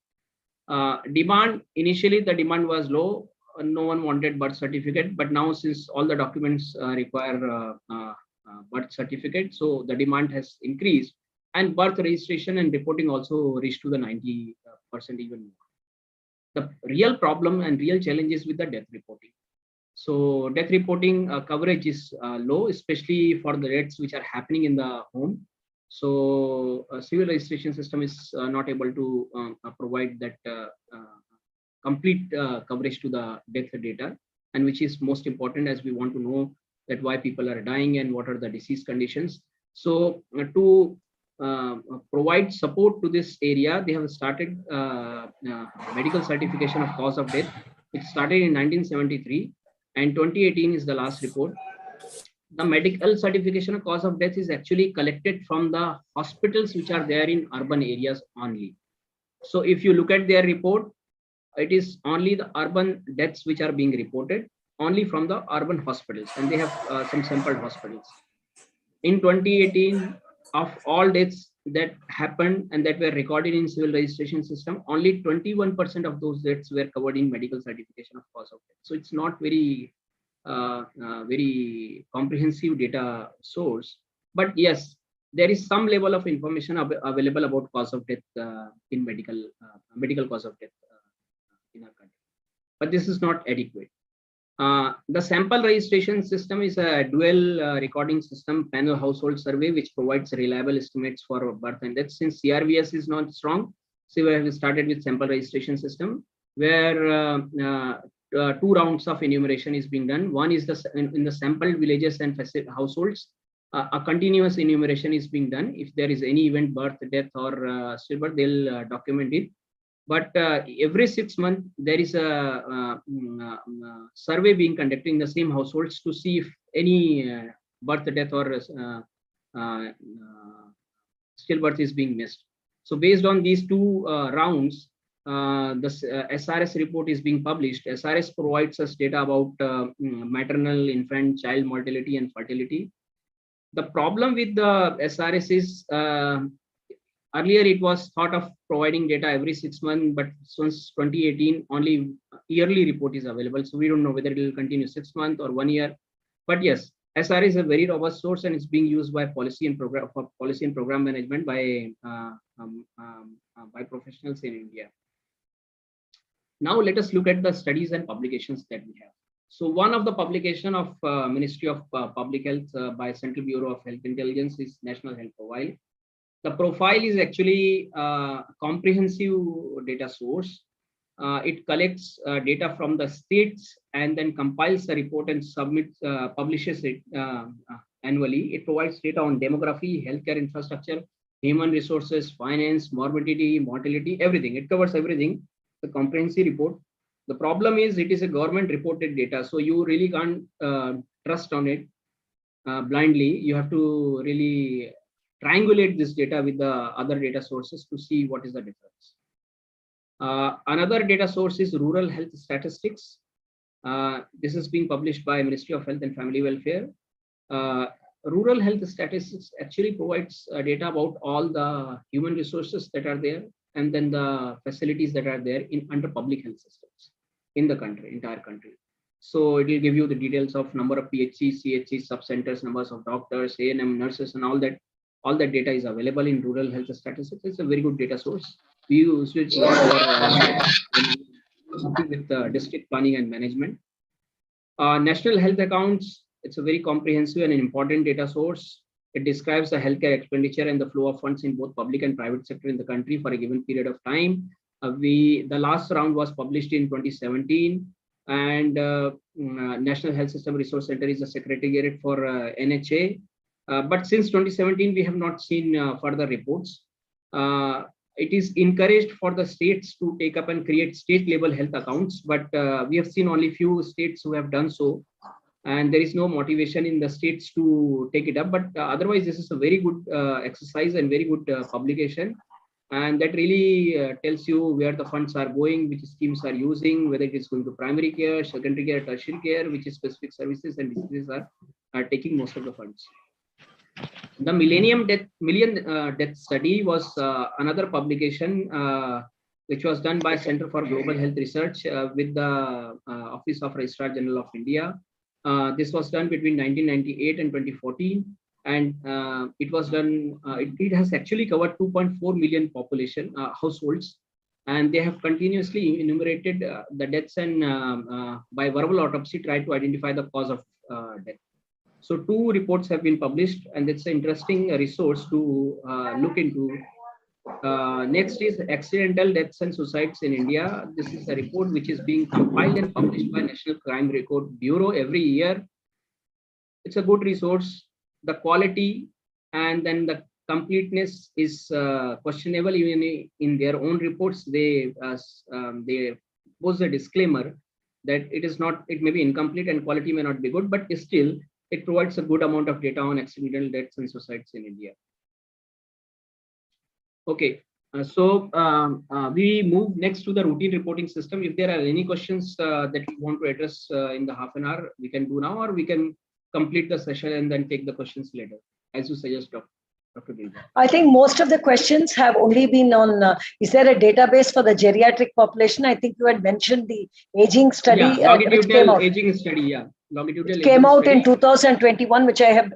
S3: Demand, initially the demand was low. No one wanted birth certificate, but now since all the documents require birth certificate, so the demand has increased, and birth registration and reporting also reached to the 90% even more. The real problem and real challenge is with the death reporting. So death reporting coverage is low, especially for the deaths which are happening in the home. So civil registration system is not able to provide that complete coverage to the death data, and which is most important, as we want to know that why people are dying and what are the disease conditions. So to provide support to this area, they have started medical certification of cause of death. It started in 1973 and 2018 is the last report. The medical certification of cause of death is actually collected from the hospitals which are there in urban areas only. So if you look at their report, it is only the urban deaths which are being reported only from the urban hospitals, and they have some sampled hospitals. In 2018, of all deaths that happened and that were recorded in civil registration system, only 21% of those deaths were covered in medical certification of cause of death. So it's not very very comprehensive data source, but yes, there is some level of information available about cause of death in medical cause of death in our country, but this is not adequate. The sample registration system is a dual recording system panel household survey, which provides reliable estimates for birth and death. Since CRVS is not strong, so we have started with sample registration system, where 2 rounds of enumeration is being done. One is in the sampled villages and households, a continuous enumeration is being done. If there is any event, birth, death, or stillbirth, they'll document it. But every 6 months, there is a survey being conducted in the same households to see if any birth, death, or stillbirth is being missed. So based on these 2 rounds, the SRS report is being published. SRS provides us data about maternal, infant, child mortality and fertility. The problem with the SRS is earlier it was thought of providing data every 6 months, but since 2018, only yearly report is available. So we don't know whether it will continue 6 months or 1 year. But yes, SRS is a very robust source and it's being used by policy and program management by professionals in India. Now let us look at the studies and publications that we have. So one of the publication of Ministry of Public Health by Central Bureau of Health Intelligence is National Health Profile. The profile is actually a comprehensive data source. It collects data from the states and then compiles the report and publishes it annually. It provides data on demography, healthcare infrastructure, human resources, finance, morbidity, mortality, everything. It covers everything. The comprehensive report. The problem is it is a government reported data, so you really can't trust on it blindly. You have to really triangulate this data with the other data sources to see what is the difference. Another data source is rural health statistics. This is being published by Ministry of Health and Family Welfare. Rural health statistics actually provides data about all the human resources that are there and then the facilities that are there under public health systems in the country, entire country. So it will give you the details of number of PHCs, CHCs, sub-centers, numbers of doctors, A&M, nurses, and all that. All that data is available in rural health statistics. It's a very good data source. We use it with district planning and management. National health accounts, it's a very comprehensive and important data source. It describes the healthcare expenditure and the flow of funds in both public and private sector in the country for a given period of time. The last round was published in 2017, and National Health System Resource Center is the secretariat for NHA. But since 2017, we have not seen further reports. It is encouraged for the states to take up and create state level health accounts, but we have seen only few states who have done so. And there is no motivation in the states to take it up. But otherwise, this is a very good exercise and very good publication. And that really tells you where the funds are going, which schemes are using, whether it is going to primary care, secondary care, tertiary care, which is specific services and diseases are taking most of the funds. The Million Death Study was another publication which was done by Center for Global Health Research with the Office of Registrar General of India. This was done between 1998 and 2014, and it was done. It has actually covered 2.4 million population households, and they have continuously enumerated the deaths and by verbal autopsy tried to identify the cause of death. So 2 reports have been published, and it's an interesting resource to look into. Next is accidental deaths and suicides in India. This is a report which is being compiled and published by National Crime Record Bureau every year. It's a good resource. The quality and then the completeness is questionable. Even in their own reports, they post a disclaimer that it is not, it may be incomplete and quality may not be good, but still it provides a good amount of data on accidental deaths and suicides in India. Okay, so we move next to the routine reporting system. If there are any questions that we want to address in the half an hour, we can do now, or we can complete the session and then take the questions later, as you suggest, Dr. Dlhs.
S1: I think most of the questions have only been on, is there a database for the geriatric population? I think you had mentioned the aging study.
S3: Yeah, longitudinal aging study, yeah. Longitudinal
S1: came out
S3: study.
S1: in 2021, which I've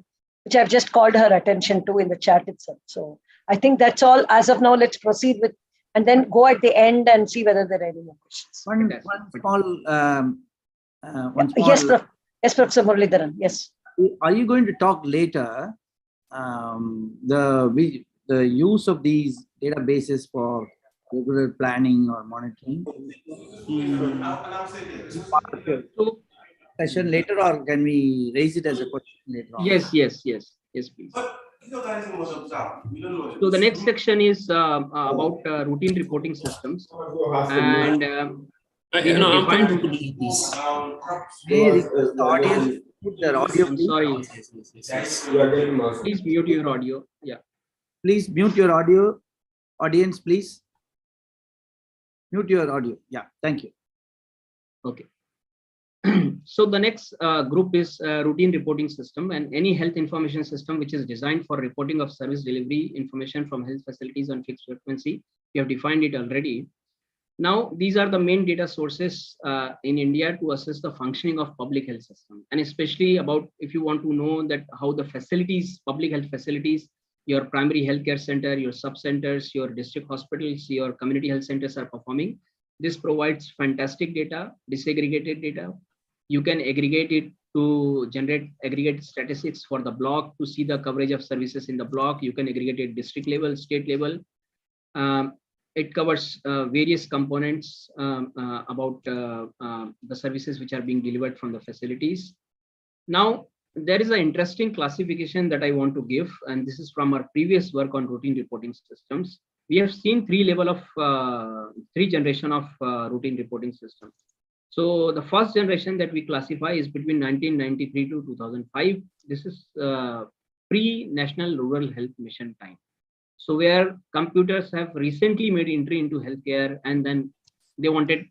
S1: just called her attention to in the chat itself. So I think that's all as of now. Let's proceed with, and then go at the end and see whether there are any more questions.
S6: One small
S1: Yes, Professor Muralidharan. Yes.
S6: Are you going to talk later the use of these databases for regular planning or monitoring?
S3: So,
S6: session later, or can we raise it as a question later on?
S3: Yes, please. So the next section is about routine reporting systems, and we have defined.
S6: Please request the audience to put their audio.
S3: I'm sorry. Please mute your audio. Yeah.
S6: Please mute your audio. Audience, please mute your audio. Yeah, thank you.
S3: Okay. So the next group is routine reporting system, and any health information system which is designed for reporting of service delivery information from health facilities on fixed frequency. We have defined it already. Now, these are the main data sources in India to assess the functioning of public health system, and especially about if you want to know that how the facilities, public health facilities, your primary healthcare center, your sub-centers, your district hospitals, your community health centers are performing. This provides fantastic data, disaggregated data. You can aggregate it to generate aggregate statistics for the block to see the coverage of services in the block. You can aggregate it district level, state level. It covers various components about the services which are being delivered from the facilities. Now, there is an interesting classification that I want to give, and this is from our previous work on routine reporting systems. We have seen three generation of routine reporting systems. So the first generation that we classify is between 1993 to 2005. This is pre-National Rural Health Mission time. So where computers have recently made entry into healthcare, and then they wanted,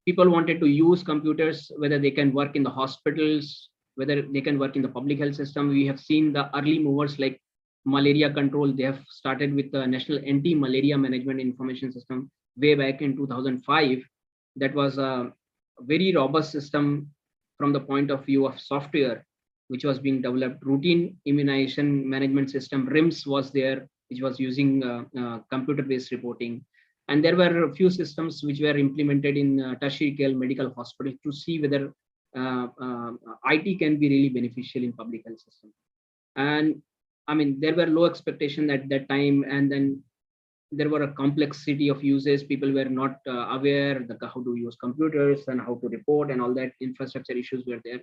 S3: people wanted to use computers, whether they can work in the hospitals, whether they can work in the public health system. We have seen the early movers like malaria control. They have started with the National Anti-Malaria Management Information System way back in 2005. That was a very robust system from the point of view of software, which was being developed. Routine immunization management system, RIMS, was there, which was using computer-based reporting. And there were a few systems which were implemented in tertiary care medical hospitals to see whether IT can be really beneficial in public health system. And there were low expectations at that time, and then there were a complexity of uses. People were not aware how to use computers and how to report, and all that infrastructure issues were there.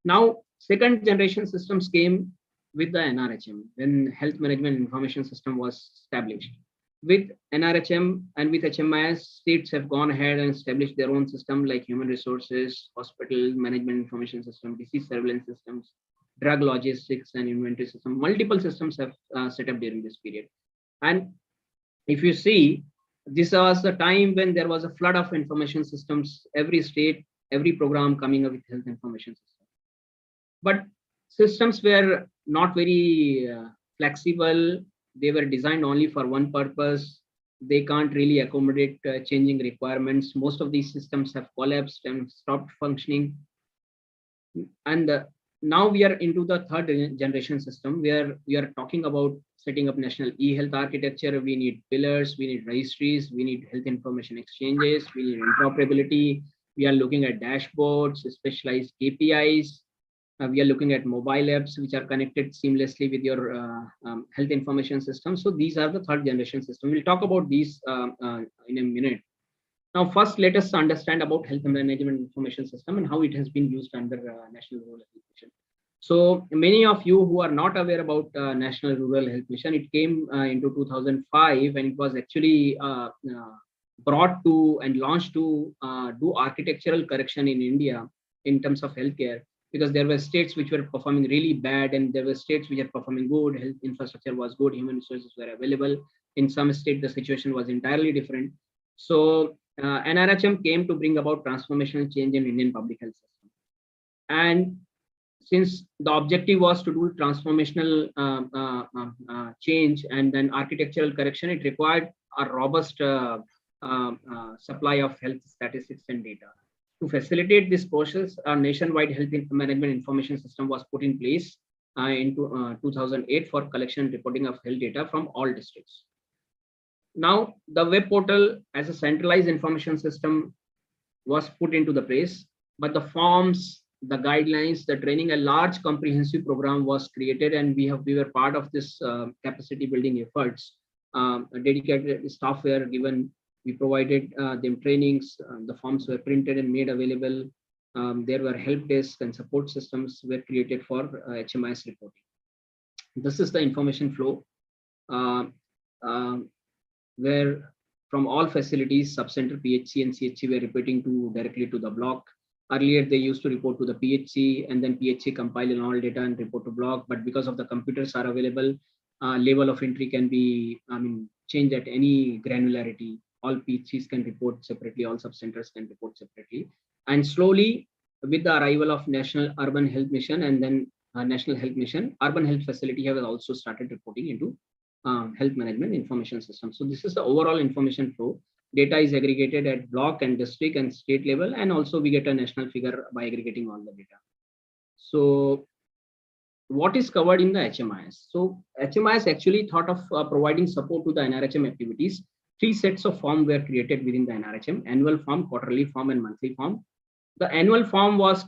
S3: Now, second generation systems came with the NRHM, when Health Management Information System was established. With NRHM and with HMIS, states have gone ahead and established their own system like human resources, hospital management information system, disease surveillance systems, drug logistics and inventory system. Multiple systems have set up during this period. And if you see, this was the time when there was a flood of information systems, every state, every program coming up with health information system. But systems were not very flexible. They were designed only for one purpose. they can't really accommodate changing requirements. Most of these systems have collapsed and stopped functioning. And now we are into the third generation system where we are talking about setting up national e-health architecture. We need pillars, we need registries, we need health information exchanges, we need interoperability. We are looking at dashboards, specialized KPIs. We are looking at mobile apps which are connected seamlessly with your health information system. So these are the third generation system. We'll talk about these in a minute. Now, first, let us understand about health management information system and how it has been used under National Rural Health Mission. So many of you who are not aware about National Rural Health Mission, it came into 2005 and it was actually brought to and launched to do architectural correction in India in terms of healthcare, because there were states which were performing really bad and there were states which are performing good, health infrastructure was good, human resources were available. In some states, the situation was entirely different. So NRHM came to bring about transformational change in Indian public health system. And since the objective was to do transformational change and then architectural correction, it required a robust supply of health statistics and data. To facilitate this process, a nationwide health management information system was put in place in 2008 for collection and reporting of health data from all districts. Now, the web portal as a centralized information system was put into the place, but the forms, the guidelines, the training, a large comprehensive program was created, and we were part of this capacity building efforts. Dedicated staff were given. We provided them trainings. The forms were printed and made available. There were help desks and support systems were created for HMIS reporting. This is the information flow where from all facilities, subcenter, PHC and CHC were reporting directly to the block. Earlier, they used to report to the PHC and then PHC compile in all data and report to block. But because of the computers are available, level of entry can be changed at any granularity. All PHCs can report separately, all subcenters can report separately. And slowly, with the arrival of National Urban Health Mission and then National Health Mission, Urban Health Facility have also started reporting into health management information system. So this is the overall information flow. Data is aggregated at block and district and state level, and also we get a national figure by aggregating all the data. So what is covered in the HMIS? So HMIS actually thought of providing support to the NRHM activities. 3 sets of forms were created within the NRHM: annual form, quarterly form, and monthly form. The annual form was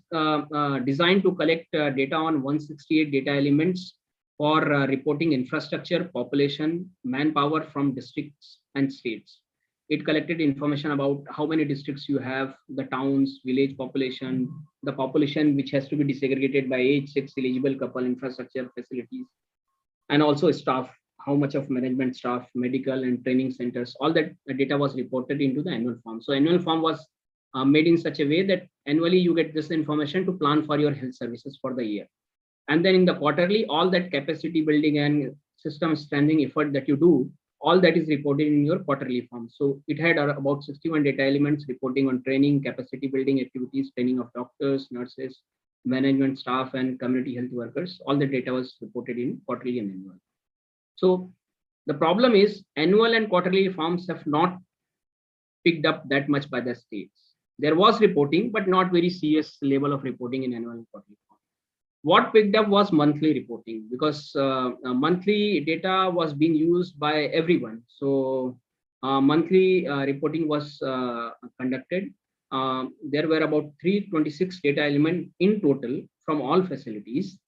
S3: designed to collect data on 168 data elements for reporting infrastructure, population, manpower from districts and states. It collected information about how many districts you have, the towns, village population, the population which has to be disaggregated by age, sex, eligible couple, infrastructure, facilities, and also staff, how much of management staff, medical and training centers. All that data was reported into the annual form. So annual form was made in such a way that annually you get this information to plan for your health services for the year. And then in the quarterly, all that capacity building and system strengthening effort that you do, all that is reported in your quarterly form. So it had about 61 data elements reporting on training, capacity building activities, training of doctors, nurses, management staff, and community health workers. All the data was reported in quarterly and annual. So the problem is annual and quarterly forms have not picked up that much by the states. There was reporting, but not very serious level of reporting in annual and quarterly form. What picked up was monthly reporting, because monthly data was being used by everyone. So monthly reporting was conducted. There were about 326 data elements in total from all facilities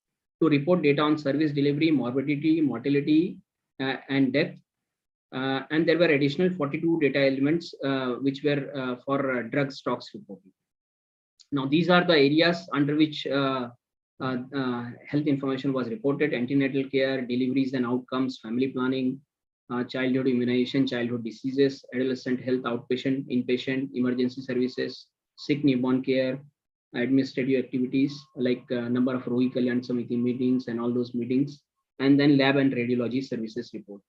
S3: to report data on service delivery, morbidity, mortality, and death. And there were additional 42 data elements which were for drug stocks reporting. Now, these are the areas under which health information was reported: antenatal care, deliveries and outcomes, family planning, childhood immunization, childhood diseases, adolescent health, outpatient, inpatient, emergency services, sick newborn care, administrative activities like number of Rohi Kalyan Samiti meetings and all those meetings, and then lab and radiology services report.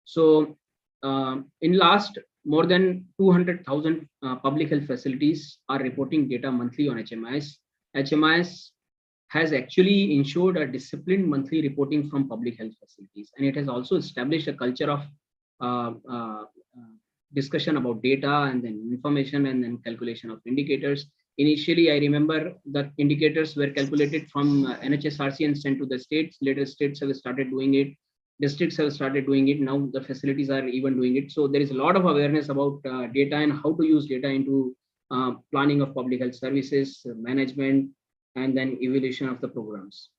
S3: So in last, more than 200,000 public health facilities are reporting data monthly on HMIS. HMIS has actually ensured a disciplined monthly reporting from public health facilities, and it has also established a culture of discussion about data and then information and then calculation of indicators. Initially, I remember that indicators were calculated from NHSRC and sent to the states. Later, states have started doing it. Districts have started doing it. Now the facilities are even doing it. So there is a lot of awareness about data and how to use data into planning of public health services, management, and then evaluation of the programs.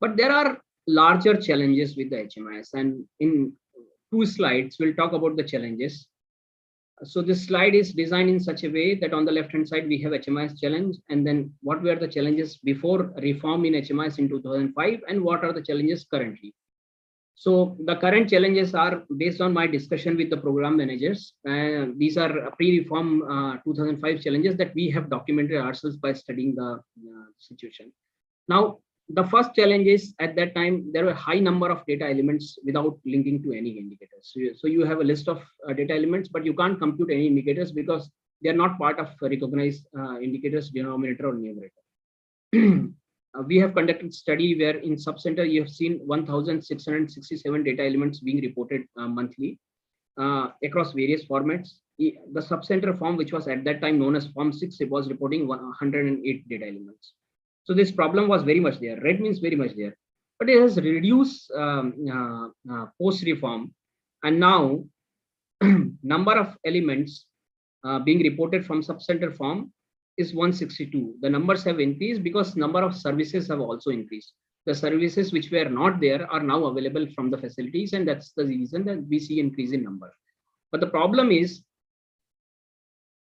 S3: But there are larger challenges with the HMIS, and in 2 slides, we'll talk about the challenges. So this slide is designed in such a way that on the left-hand side, we have HMIS challenge, and then what were the challenges before reform in HMIS in 2005, and what are the challenges currently. So the current challenges are based on my discussion with the program managers. These are pre-reform 2005 challenges that we have documented ourselves by studying the situation. Now, the first challenge is at that time, there were a high number of data elements without linking to any indicators. So you have a list of data elements, but you can't compute any indicators because they're not part of recognized indicators, denominator or numerator. We have conducted study where in subcenter, you have seen 1,667 data elements being reported monthly across various formats. The subcenter form, which was at that time known as Form 6, it was reporting 108 data elements. So this problem was very much there. Red means very much there, but it has reduced post-reform, and now number of elements being reported from subcenter form is 162. The numbers have increased because number of services have also increased. The services which were not there are now available from the facilities, and that's the reason that we see increase in number. But the problem is,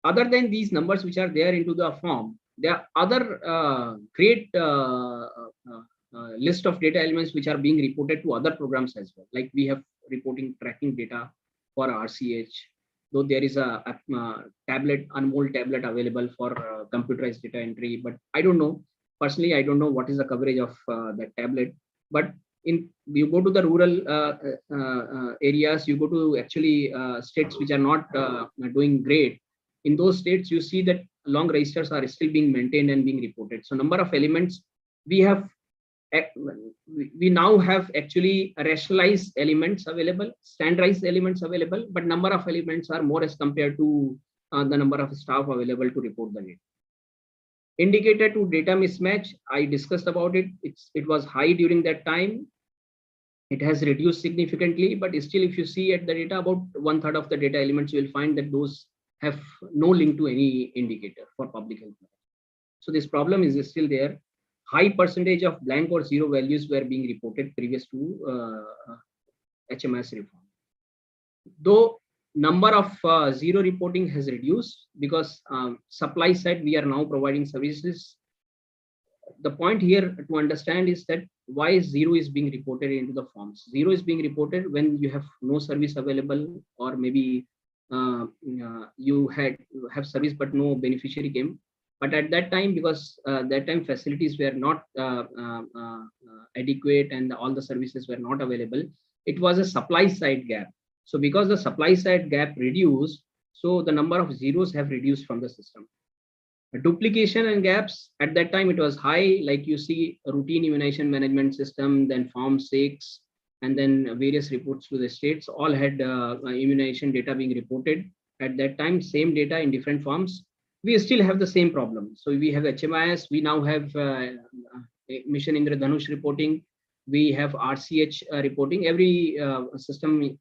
S3: other than these numbers which are there into the form, there are other great list of data elements which are being reported to other programs as well. Like we have reporting tracking data for RCH, though there is a tablet, unmold tablet available for computerized data entry. But I don't know, personally, I don't know what is the coverage of that tablet. But you go to the rural areas, you go to actually states which are not doing great. In those states, you see that long registers are still being maintained and being reported. So number of elements we now have actually rationalized elements available, standardized elements available, but number of elements are more as compared to the number of staff available to report the data. Indicator to data mismatch, I discussed about it. It was high during that time. It has reduced significantly, but still, if you see at the data, about 1/3 of the data elements, you will find that those have no link to any indicator for public health. So this problem is still there. High percentage of blank or zero values were being reported previous to HMIS reform. Though number of zero reporting has reduced because supply side, we are now providing services. The point here to understand is that why zero is being reported into the forms. Zero is being reported when you have no service available, or maybe you have service but no beneficiary came. But at that time, because that time facilities were not adequate and all the services were not available, it was a supply side gap. So because the supply side gap reduced, so the number of zeros have reduced from the system. Duplication and gaps, at that time it was high, like you see routine immunization management system, then Form 6, and then various reports to the states, all had immunization data being reported. At that time, same data in different forms. We still have the same problem. So we have HMIS, we now have Mission Indradhanush reporting, we have RCH reporting. Every system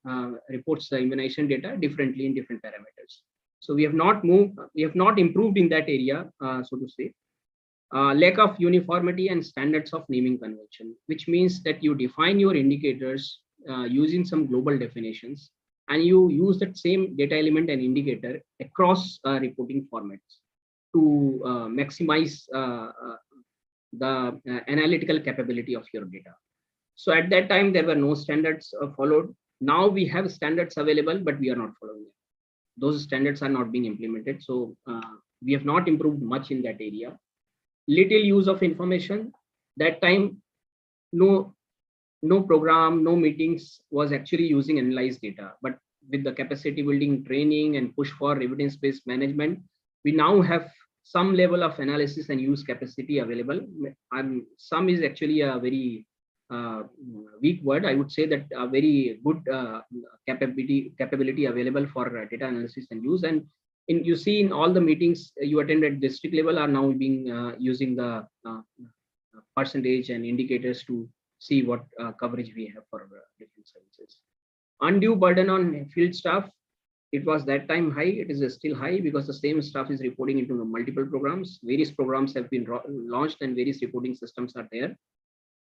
S3: reports the immunization data differently in different parameters. So we have not improved in that area, so to say. Lack of uniformity and standards of naming convention, which means that you define your indicators using some global definitions, and you use that same data element and indicator across reporting formats to maximize the analytical capability of your data. So at that time, there were no standards followed. Now we have standards available, but we are not following them. Those standards are not being implemented. So we have not improved much in that area. Little use of information. That time, no program, no meetings was actually using analyzed data. But with the capacity building training and push for evidence-based management, we now have some level of analysis and use capacity available. And some is actually a very weak word. I would say that a very good capability available for data analysis and use. And you see in all the meetings you attend at district level are now being using the percentage and indicators to see what coverage we have for different services. Undue burden on field staff. It was that time high. It is still high because the same staff is reporting into multiple programs. Various programs have been launched and various reporting systems are there.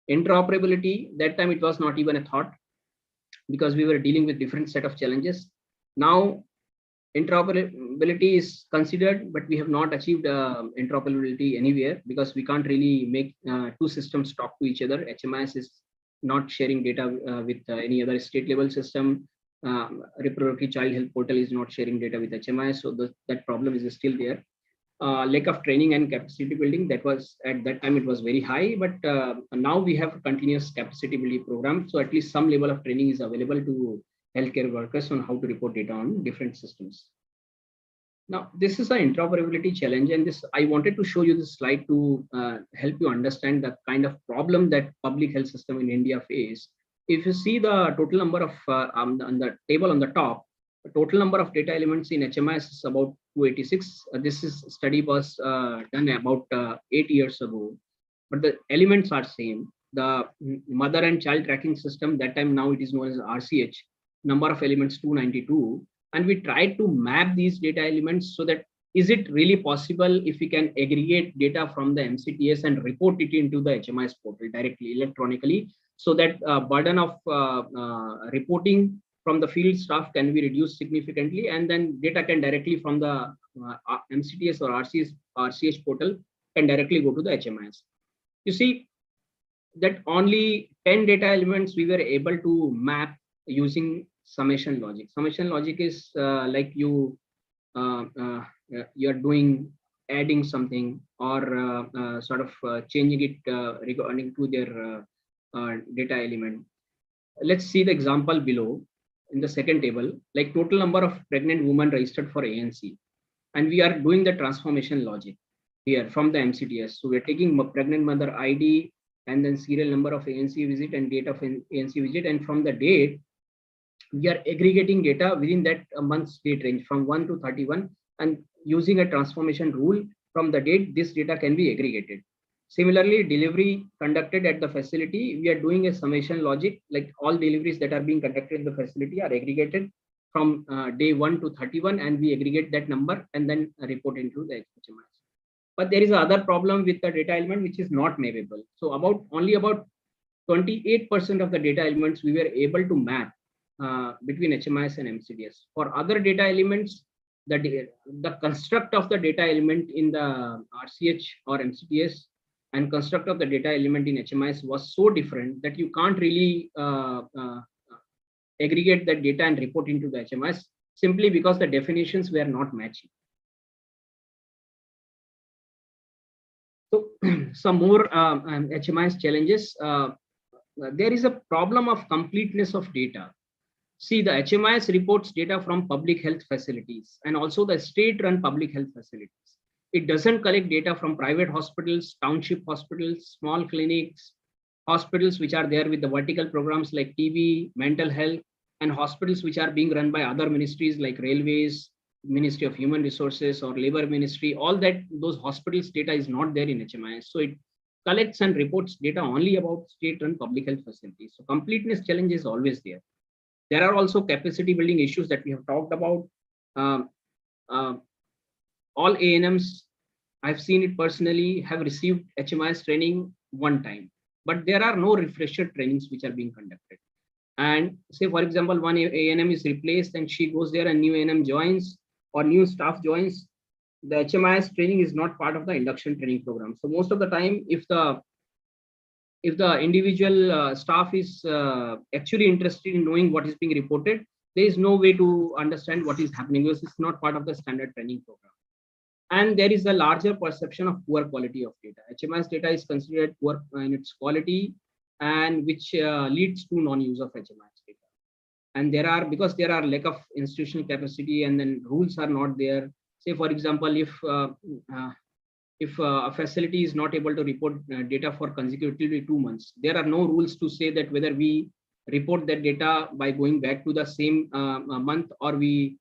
S3: Interoperability, that time it was not even a thought because we were dealing with different set of challenges. Now interoperability is considered, but we have not achieved interoperability anywhere because we can't really make two systems talk to each other. HMIS is not sharing data with any other state level system. Reproductive child health portal is not sharing data with HMIS, so that problem is still there. Lack of training and capacity building, that was at that time it was very high, but now we have a continuous capacity building program, so at least some level of training is available to healthcare workers on how to report data on different systems. Now this is an interoperability challenge, and this I wanted to show you this slide to help you understand the kind of problem that public health system in India face. If you see the total number of on the table on the top, the total number of data elements in HMIS is about 286. This study was done about 8 years ago, but the elements are same. The mother and child tracking system, that time now it is known as RCH, number of elements 292, and we tried to map these data elements so that is it really possible if we can aggregate data from the MCTS and report it into the HMIS portal directly electronically, so that burden of reporting from the field staff can be reduced significantly, and then data can directly from the MCTS or RCH portal can directly go to the HMIS. You see that only 10 data elements we were able to map using summation logic. Summation logic is like you're doing adding something or sort of changing it regarding to their data element. Let's see the example below in the second table, like total number of pregnant women registered for ANC, and we are doing the transformation logic here from the MCTS. So we're taking pregnant mother ID and then serial number of ANC visit and date of ANC visit, and from the date we are aggregating data within that month's date range from 1 to 31, and using a transformation rule from the date this data can be aggregated. Similarly, delivery conducted at the facility, we are doing a summation logic, like all deliveries that are being conducted in the facility are aggregated from day 1 to 31, and we aggregate that number and then report into the HMIS. But there is another problem with the data element which is not mappable. So only about 28% of the data elements we were able to map between HMIS and MCTS. For other data elements, the construct of the data element in the RCH or MCTS and construct of the data element in HMIS was so different that you can't really aggregate that data and report into the HMIS simply because the definitions were not matching. So some more HMIS challenges. There is a problem of completeness of data. See, the HMIS reports data from public health facilities and also the state-run public health facilities. It doesn't collect data from private hospitals, township hospitals, small clinics, hospitals which are there with the vertical programs like TB, mental health, and hospitals which are being run by other ministries like railways, Ministry of Human Resources or Labor Ministry. All that, those hospitals data is not there in HMIS. So it collects and reports data only about state-run public health facilities. So completeness challenge is always there. There are also capacity building issues that we have talked about. All ANMs, I've seen it personally, have received HMIS training one time, but there are no refresher trainings which are being conducted. And say, for example, one ANM is replaced and she goes there and new ANM joins or new staff joins. The HMIS training is not part of the induction training program. So most of the time, if the individual staff is actually interested in knowing what is being reported, there is no way to understand what is happening because it's not part of the standard training program. And there is a larger perception of poor quality of data. HMIS data is considered poor in its quality, and which leads to non-use of HMIS data. And because there are lack of institutional capacity and then rules are not there. Say, for example, if if a facility is not able to report data for consecutively 2 months, there are no rules to say that whether we report that data by going back to the same month, or we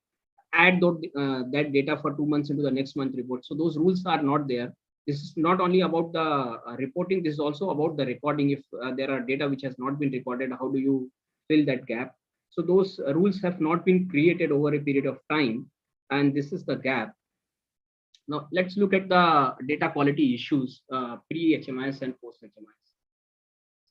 S3: add that data for 2 months into the next month report. So those rules are not there. This is not only about the reporting, this is also about the recording. If there are data which has not been recorded, how do you fill that gap? So those rules have not been created over a period of time, and this is the gap. Now let's look at the data quality issues pre-HMIS and post-HMIS.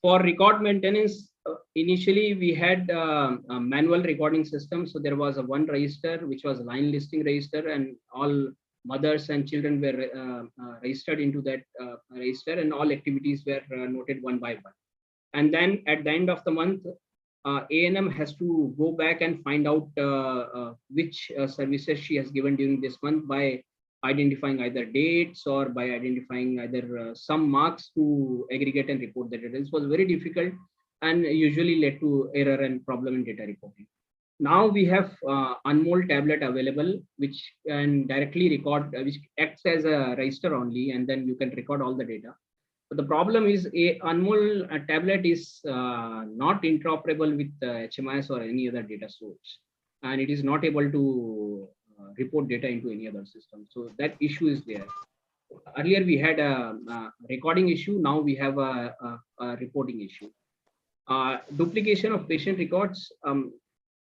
S3: For record maintenance, initially we had a manual recording system. So there was a one register, which was line listing register, and all mothers and children were registered into that register, and all activities were noted one by one. And then at the end of the month, A&M has to go back and find out which services she has given during this month by identifying either dates or by identifying either some marks to aggregate and report the data. This was very difficult and usually led to error and problem in data reporting. Now we have Unmol tablet available, which can directly record, which acts as a register only, and then you can record all the data. But the problem is a Unmol tablet is not interoperable with HMIS or any other data source, and it is not able to report data into any other system. So that issue is there. Earlier we had a recording issue. Now we have a reporting issue. Duplication of patient records.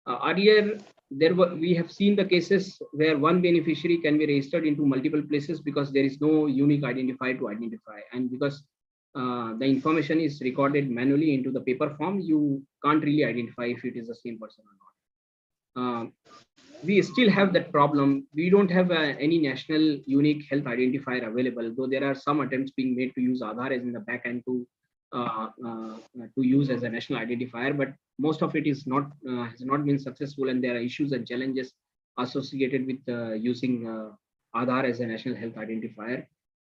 S3: Earlier we have seen the cases where one beneficiary can be registered into multiple places because there is no unique identifier to identify, and because the information is recorded manually into the paper form, you can't really identify if it is the same person or not. We still have that problem. We don't have any national unique health identifier available, though there are some attempts being made to use Aadhaar as in the back end to use as a national identifier, but most of it is not has not been successful, and there are issues and challenges associated with using Aadhaar as a national health identifier.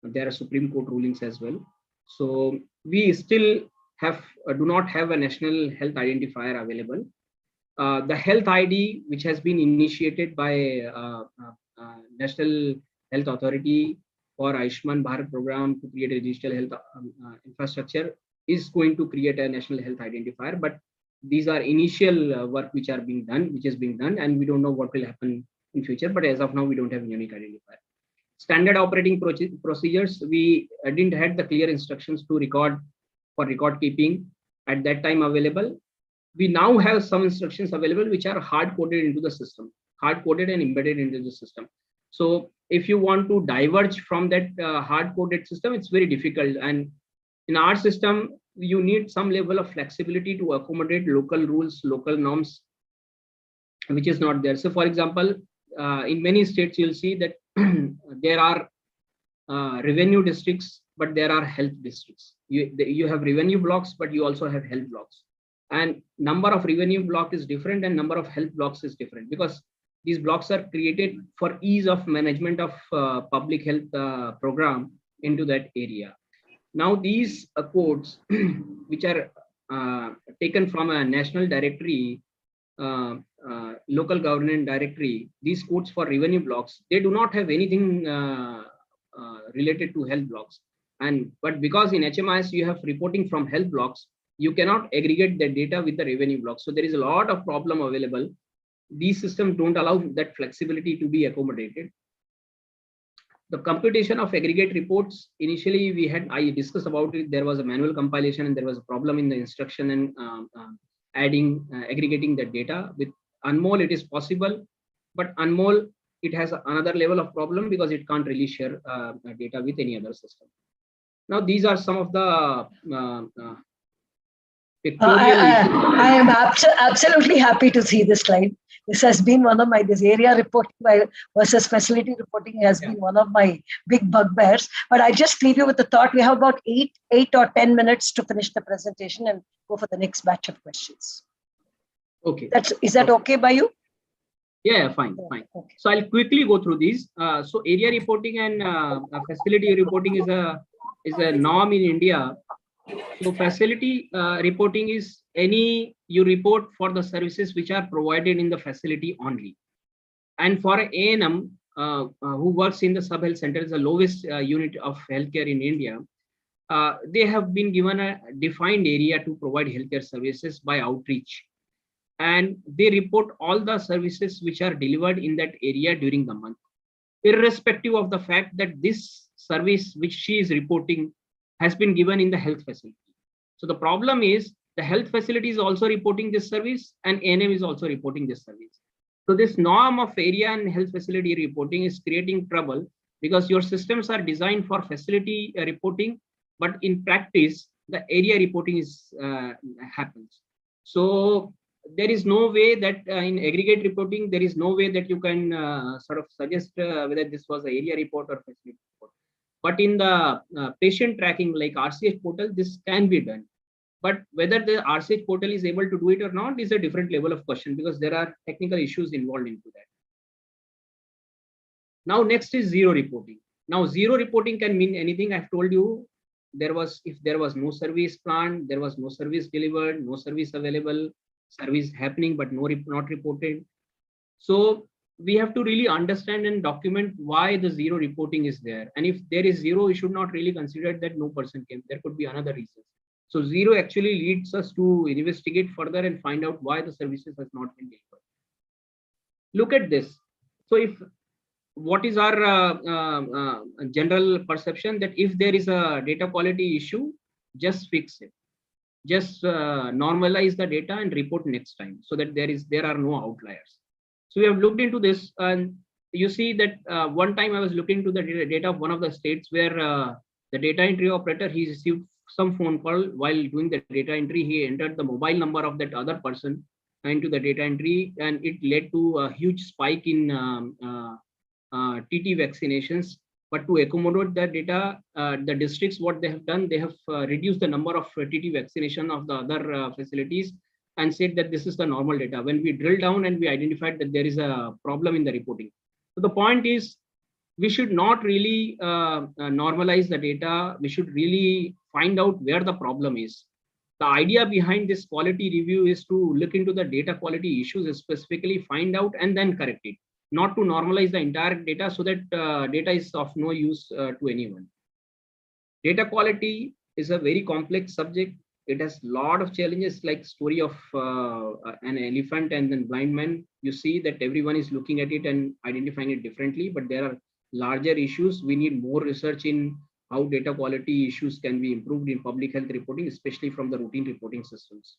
S3: There are Supreme Court rulings as well. So we still have do not have a national health identifier available. The health ID, which has been initiated by National Health Authority for Ayushman Bharat program to create a digital health infrastructure, is going to create a national health identifier. But these are initial work which is being done, and we don't know what will happen in future. But as of now, we don't have a unique identifier. Standard operating procedures, we didn't have the clear instructions to record keeping at that time available. We now have some instructions available which are hard-coded into the system, hard-coded and embedded into the system. So if you want to diverge from that hard-coded system, it's very difficult. And in our system, you need some level of flexibility to accommodate local rules, local norms, which is not there. So for example, in many states, you'll see that there are revenue districts, but there are health districts. You have revenue blocks, but you also have health blocks. And number of revenue block is different and number of health blocks is different, because these blocks are created for ease of management of public health program into that area. Now these codes, which are taken from a national directory, local government directory, these codes for revenue blocks, they do not have anything related to health blocks. But because in HMIS you have reporting from health blocks, you cannot aggregate the data with the revenue blocks. So there is a lot of problem available. These systems don't allow that flexibility to be accommodated. The computation of aggregate reports, initially I discussed about it. There was a manual compilation and there was a problem in the instruction and aggregating the data. With Unmol, it is possible, but Unmol, it has another level of problem because it can't really share data with any other system. Now, these are some of the
S1: I am absolutely happy to see this slide. This has been one of this area reporting versus facility reporting has been one of my big bugbears. But I just leave you with the thought. We have about 8 or 10 minutes to finish the presentation and go for the next batch of questions.
S3: Okay.
S1: Is that okay by you?
S3: Yeah, fine. Okay. So I'll quickly go through these. So area reporting and facility reporting is a norm in India. So facility reporting is you report for the services which are provided in the facility only. And for A&M, who works in the sub-health center, is the lowest unit of healthcare in India. They have been given a defined area to provide healthcare services by outreach. And they report all the services which are delivered in that area during the month, irrespective of the fact that this service which she is reporting has been given in the health facility. So the problem is the health facility is also reporting this service and ANM is also reporting this service. So this norm of area and health facility reporting is creating trouble because your systems are designed for facility reporting, but in practice, the area reporting is happens. So there is no way that in aggregate reporting, there is no way that you can sort of suggest whether this was an area report or facility report. But in the patient tracking like Rch Portal, this can be done. But whether the Rch Portal is able to do it or not is a different level of question because there are technical issues involved into that. Now, next is zero reporting. Now, zero reporting can mean anything. I've told you if there was no service planned, there was no service delivered, no service available, service happening, but not reported. So we have to really understand and document why the zero reporting is there. And if there is zero, we should not really consider that no person came. There could be another reason. So zero actually leads us to investigate further and find out why the services has not been delivered. Look at this. So what is our general perception that if there is a data quality issue, just fix it. Just normalize the data and report next time so that there are no outliers. So we have looked into this and you see that one time I was looking into the data of one of the states where the data entry operator, he received some phone call while doing the data entry. He entered the mobile number of that other person into the data entry and it led to a huge spike in TT vaccinations. But to accommodate that data, the districts, what they have done, they have reduced the number of TT vaccination of the other facilities and said that this is the normal data. When we drill down and we identified that there is a problem in the reporting. So the point is, we should not really normalize the data. We should really find out where the problem is. The idea behind this quality review is to look into the data quality issues, specifically find out and then correct it. Not to normalize the entire data so that data is of no use to anyone. Data quality is a very complex subject. It has a lot of challenges like story of an elephant and then blind man. You see that everyone is looking at it and identifying it differently, but there are larger issues. We need more research in how data quality issues can be improved in public health reporting, especially from the routine reporting systems.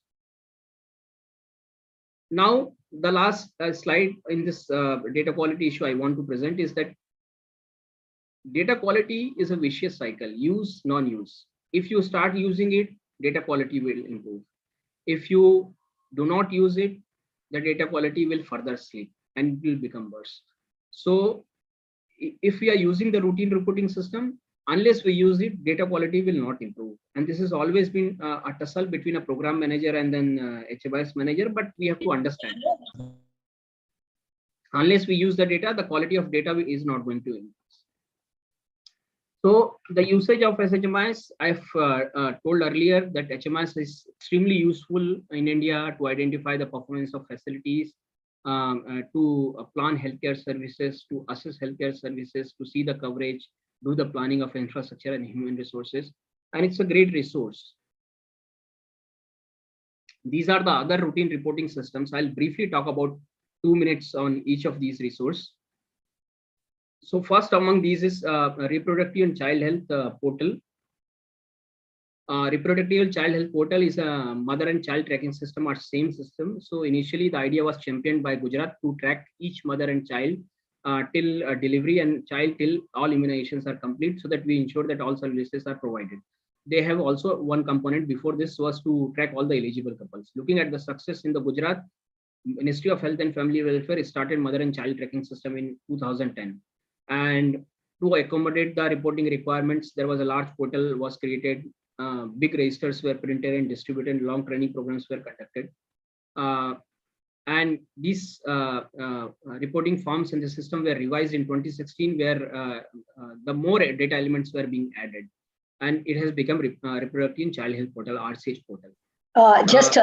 S3: Now, the last slide in this data quality issue I want to present is that data quality is a vicious cycle, use, non-use. If you start using it, data quality will improve. If you do not use it, the data quality will further slip and it will become worse. So if we are using the routine reporting system, unless we use it, data quality will not improve. And this has always been a tussle between a program manager and then HMIS manager, but we have to understand that. Unless we use the data, the quality of data is not going to increase. So the usage of SHMIS, I've told earlier that HMIS is extremely useful in India to identify the performance of facilities, to plan healthcare services, to assess healthcare services, to see the coverage, do the planning of infrastructure and human resources, and it's a great resource. These are the other routine reporting systems. I'll briefly talk about 2 minutes on each of these resources. So first among these is Reproductive and Child Health Portal. Reproductive and Child Health Portal is a mother and child tracking system or same system. So initially the idea was championed by Gujarat to track each mother and child till delivery and child till all immunizations are complete, so that we ensure that all services are provided. They have also one component before this was to track all the eligible couples. Looking at the success in the Gujarat, Ministry of Health and Family Welfare started mother and child tracking system in 2010. And to accommodate the reporting requirements, there was a large portal was created, big registers were printed and distributed, and long training programs were conducted. And these reporting forms in the system were revised in 2016, where the more data elements were being added. And it has become Reproductive and Child Health Portal, Rch Portal.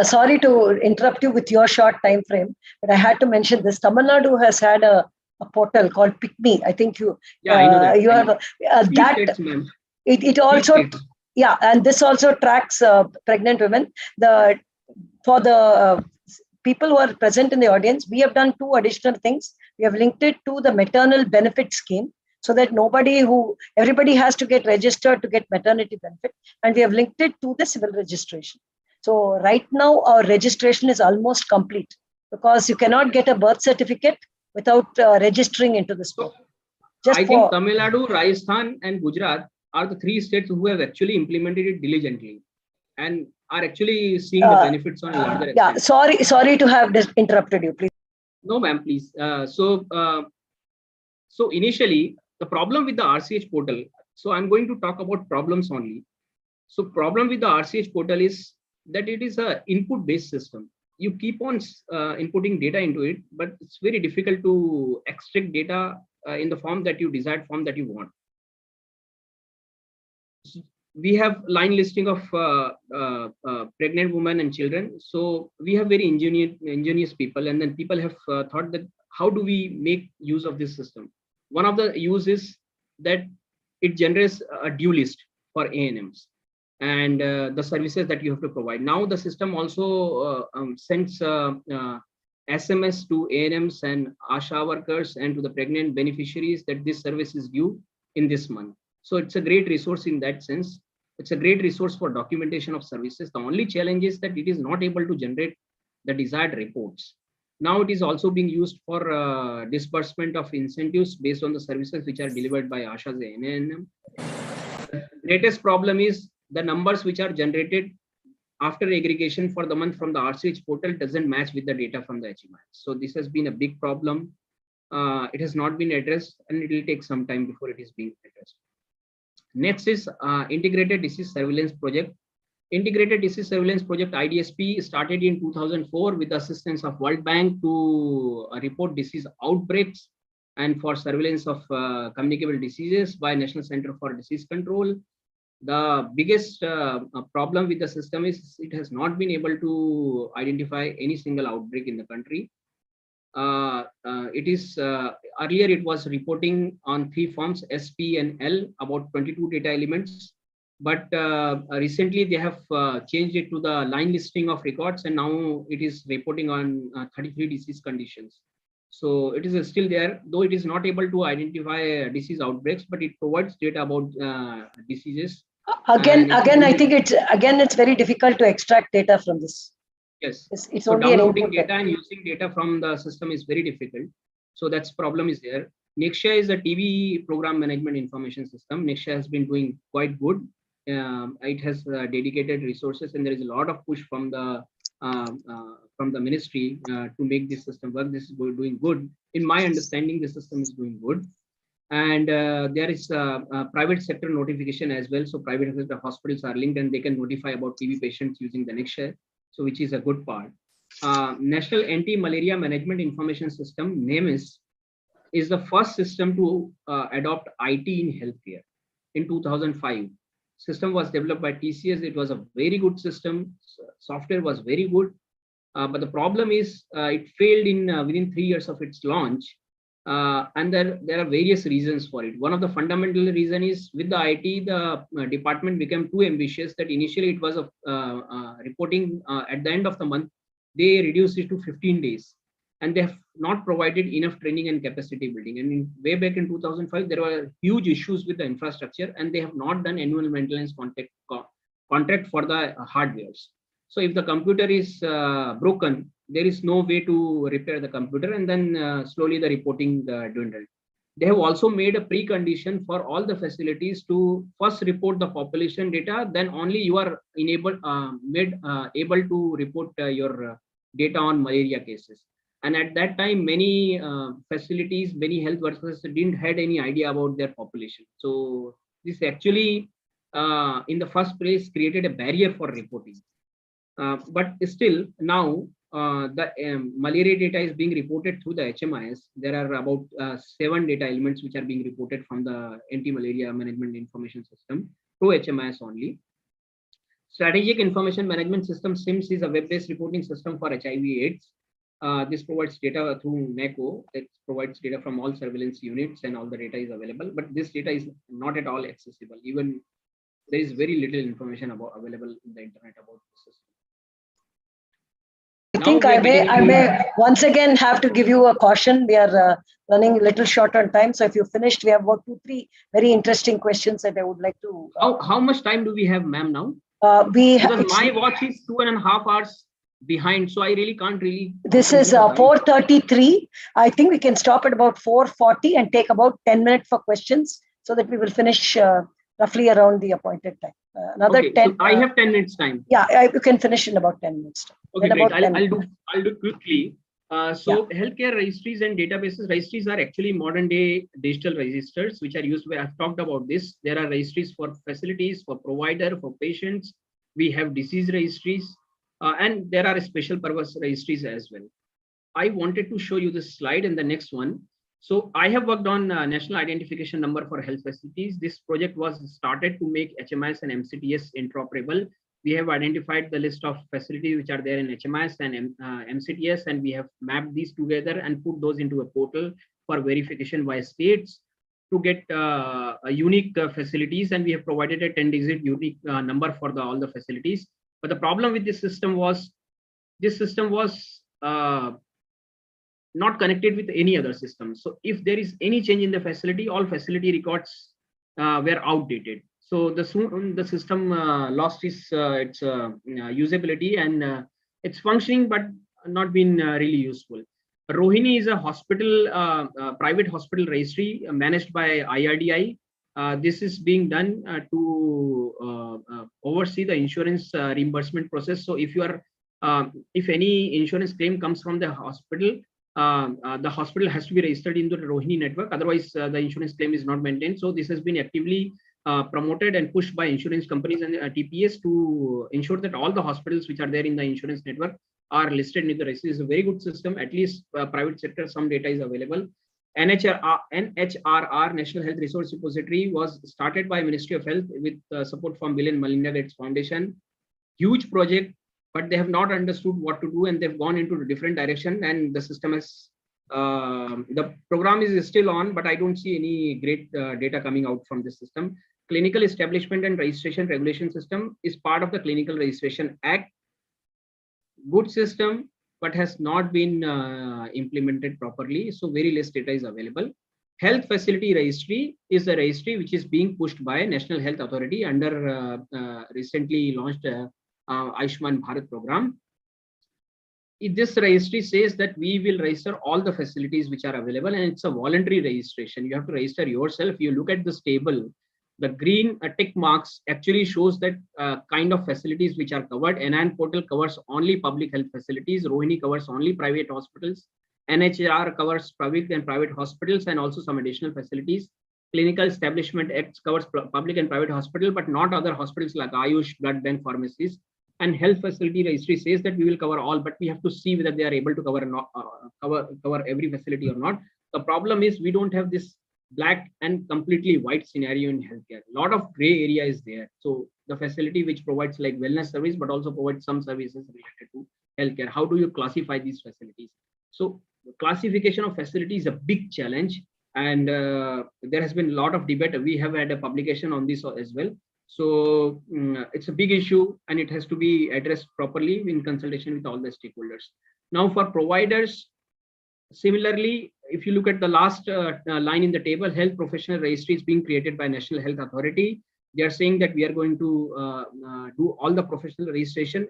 S1: Sorry to interrupt you with your short time frame, but I had to mention this. Tamil Nadu has had a a portal called Hmis. I think you,
S3: Yeah, I know that.
S1: you have that.
S3: States, ma'am.
S1: It also, yeah, and this also tracks pregnant women. For the people who are present in the audience, we have done 2 additional things. We have linked it to the maternal benefit scheme, so that everybody has to get registered to get maternity benefit, and we have linked it to the civil registration. So right now our registration is almost complete, because you cannot get a birth certificate without registering into this portal.
S3: I think Tamil Nadu, Rajasthan, and Gujarat are the 3 states who have actually implemented it diligently and are actually seeing the benefits on a larger extent.
S1: Yeah, sorry to have interrupted you, please.
S3: No, ma'am, please. So initially, the problem with the RCH portal, so I'm going to talk about problems only. So problem with the RCH portal is that it is a input-based system. You keep on inputting data into it, but it's very difficult to extract data in the form that you desired form that you want. We have line listing of pregnant women and children. So we have very ingenious people, and then people have thought that how do we make use of this system? One of the uses that it generates a due list for ANMs and the services that you have to provide. Now the system also sends SMS to ANMs and ASHA workers and to the pregnant beneficiaries that this service is due in this month. So it's a great resource in that sense. It's a great resource for documentation of services. The only challenge is that it is not able to generate the desired reports. Now it is also being used for disbursement of incentives based on the services which are delivered by ASHA's ANM. The greatest problem is the numbers which are generated after aggregation for the month from the RCH portal doesn't match with the data from the Hmis. So this has been a big problem. It has not been addressed, and it will take some time before it is being addressed. Next is Integrated Disease Surveillance Project. Integrated Disease Surveillance Project IDSP started in 2004 with the assistance of World Bank to report disease outbreaks and for surveillance of communicable diseases by National Center for Disease Control. The biggest problem with the system is it has not been able to identify any single outbreak in the country. Earlier it was reporting on 3 forms, SP and L, about 22 data elements, but recently they have changed it to the line listing of records, and now it is reporting on 33 disease conditions. So it is still there, though it is not able to identify disease outbreaks, but it provides data about diseases.
S1: Again, I think it's very difficult to extract data from this.
S3: Yes,
S1: it's
S3: so
S1: only
S3: downloading data and using data from the system is very difficult. So that's problem is there. Nexia is a TV program management information system. Nexia has been doing quite good. It has dedicated resources, and there is a lot of push from the ministry to make this system work. This is doing good. In my understanding, the system is doing good. And there is private sector notification as well. So private sector hospitals are linked, and they can notify about TB patients using the Nexia. So which is a good part. National Anti-Malaria Management Information System, NAMIS, is the first system to adopt IT in healthcare in 2005. System was developed by TCS. It was a very good system. Software was very good. But the problem is it failed in within 3 years of its launch. And there are various reasons for it. One of the fundamental reason is with the IT, the department became too ambitious that initially it was reporting at the end of the month. They reduced it to 15 days, and they have not provided enough training and capacity building. And way back in 2005, there were huge issues with the infrastructure, and they have not done annual maintenance contract for the hardwares. So if the computer is broken, there is no way to repair the computer, and then slowly the reporting dwindled. They have also made a precondition for all the facilities to first report the population data, then only you are able to report your data on malaria cases. And at that time, many facilities, many health workers didn't had any idea about their population. So this actually, in the first place, created a barrier for reporting. But still now the malaria data is being reported through the HMIS. There are about 7 data elements which are being reported from the Anti-Malaria Management Information System through HMIS only. Strategic Information Management System, SIMS, is a web-based reporting system for HIV/AIDS. This provides data through NACO. It provides data from all surveillance units and all the data is available, but this data is not at all accessible. Even there is very little information available in the internet about the system.
S1: I think I may once again have to give you a caution. We are running a little short on time. So if you finished, we have about 2-3 very interesting questions that I would like to.
S3: How much time do we have, ma'am, now?
S1: Because
S3: my watch is 2.5 hours behind, so I really can't really.
S1: This is 4:33. I think we can stop at about 4:40 and take about 10 minutes for questions, so that we will finish roughly around the appointed time. Another
S3: okay,
S1: 10.
S3: So I have 10 minutes time.
S1: Yeah, you can finish in about 10 minutes.
S3: Okay, great. I'll do quickly. Healthcare registries and databases. Registries are actually modern day digital registers, which are used where I've talked about this. There are registries for facilities, for provider, for patients. We have disease registries, and there are special purpose registries as well. I wanted to show you this slide in the next one. So I have worked on National Identification Number for health facilities. This project was started to make HMIS and MCTS interoperable. We have identified the list of facilities which are there in HMIS and MCTS, and we have mapped these together and put those into a portal for verification by states to get unique facilities. And we have provided a 10-digit unique number for all the facilities. But the problem with this system was not connected with any other system. So if there is any change in the facility, all facility records were outdated. So the system lost its usability, and it's functioning but not been really useful. Rohini is a hospital, private hospital registry managed by IRDI. This is being done to oversee the insurance reimbursement process. So if you are, if any insurance claim comes from the hospital has to be registered in the Rohini network. Otherwise, the insurance claim is not maintained. So this has been actively promoted and pushed by insurance companies and TPS to ensure that all the hospitals which are there in the insurance network are listed in the registry. It's a very good system. At least private sector, some data is available. NHRR, National Health Resource Repository, was started by Ministry of Health with support from Bill and Melinda Gates Foundation. Huge project, but they have not understood what to do, and they've gone into a different direction, and the system has, the program is still on, but I don't see any great data coming out from this system. Clinical Establishment and Registration Regulation System is part of the Clinical Registration Act. Good system, but has not been implemented properly. So very less data is available. Health Facility Registry is a registry which is being pushed by National Health Authority under recently launched Ayushman Bharat program. This registry says that we will register all the facilities which are available, and it's a voluntary registration. You have to register yourself. You look at this table, the green tick marks actually shows that kind of facilities which are covered. NIN portal covers only public health facilities. Rohini covers only private hospitals. NHR covers public and private hospitals and also some additional facilities. Clinical Establishment Act covers public and private hospital, but not other hospitals like Ayush, blood bank, pharmacies. And Health Facility Registry says that we will cover all, but we have to see whether they are able to cover cover every facility or not. The problem is we don't have this black and completely white scenario in healthcare. A lot of gray area is there. So the facility which provides like wellness service, but also provides some services related to healthcare. How do you classify these facilities? So the classification of facilities is a big challenge, and there has been a lot of debate. We have had a publication on this as well. So it's a big issue, and it has to be addressed properly in consultation with all the stakeholders. Now for providers, similarly, if you look at the last line in the table, health professional registry is being created by National Health Authority. They are saying that we are going to do all the professional registration.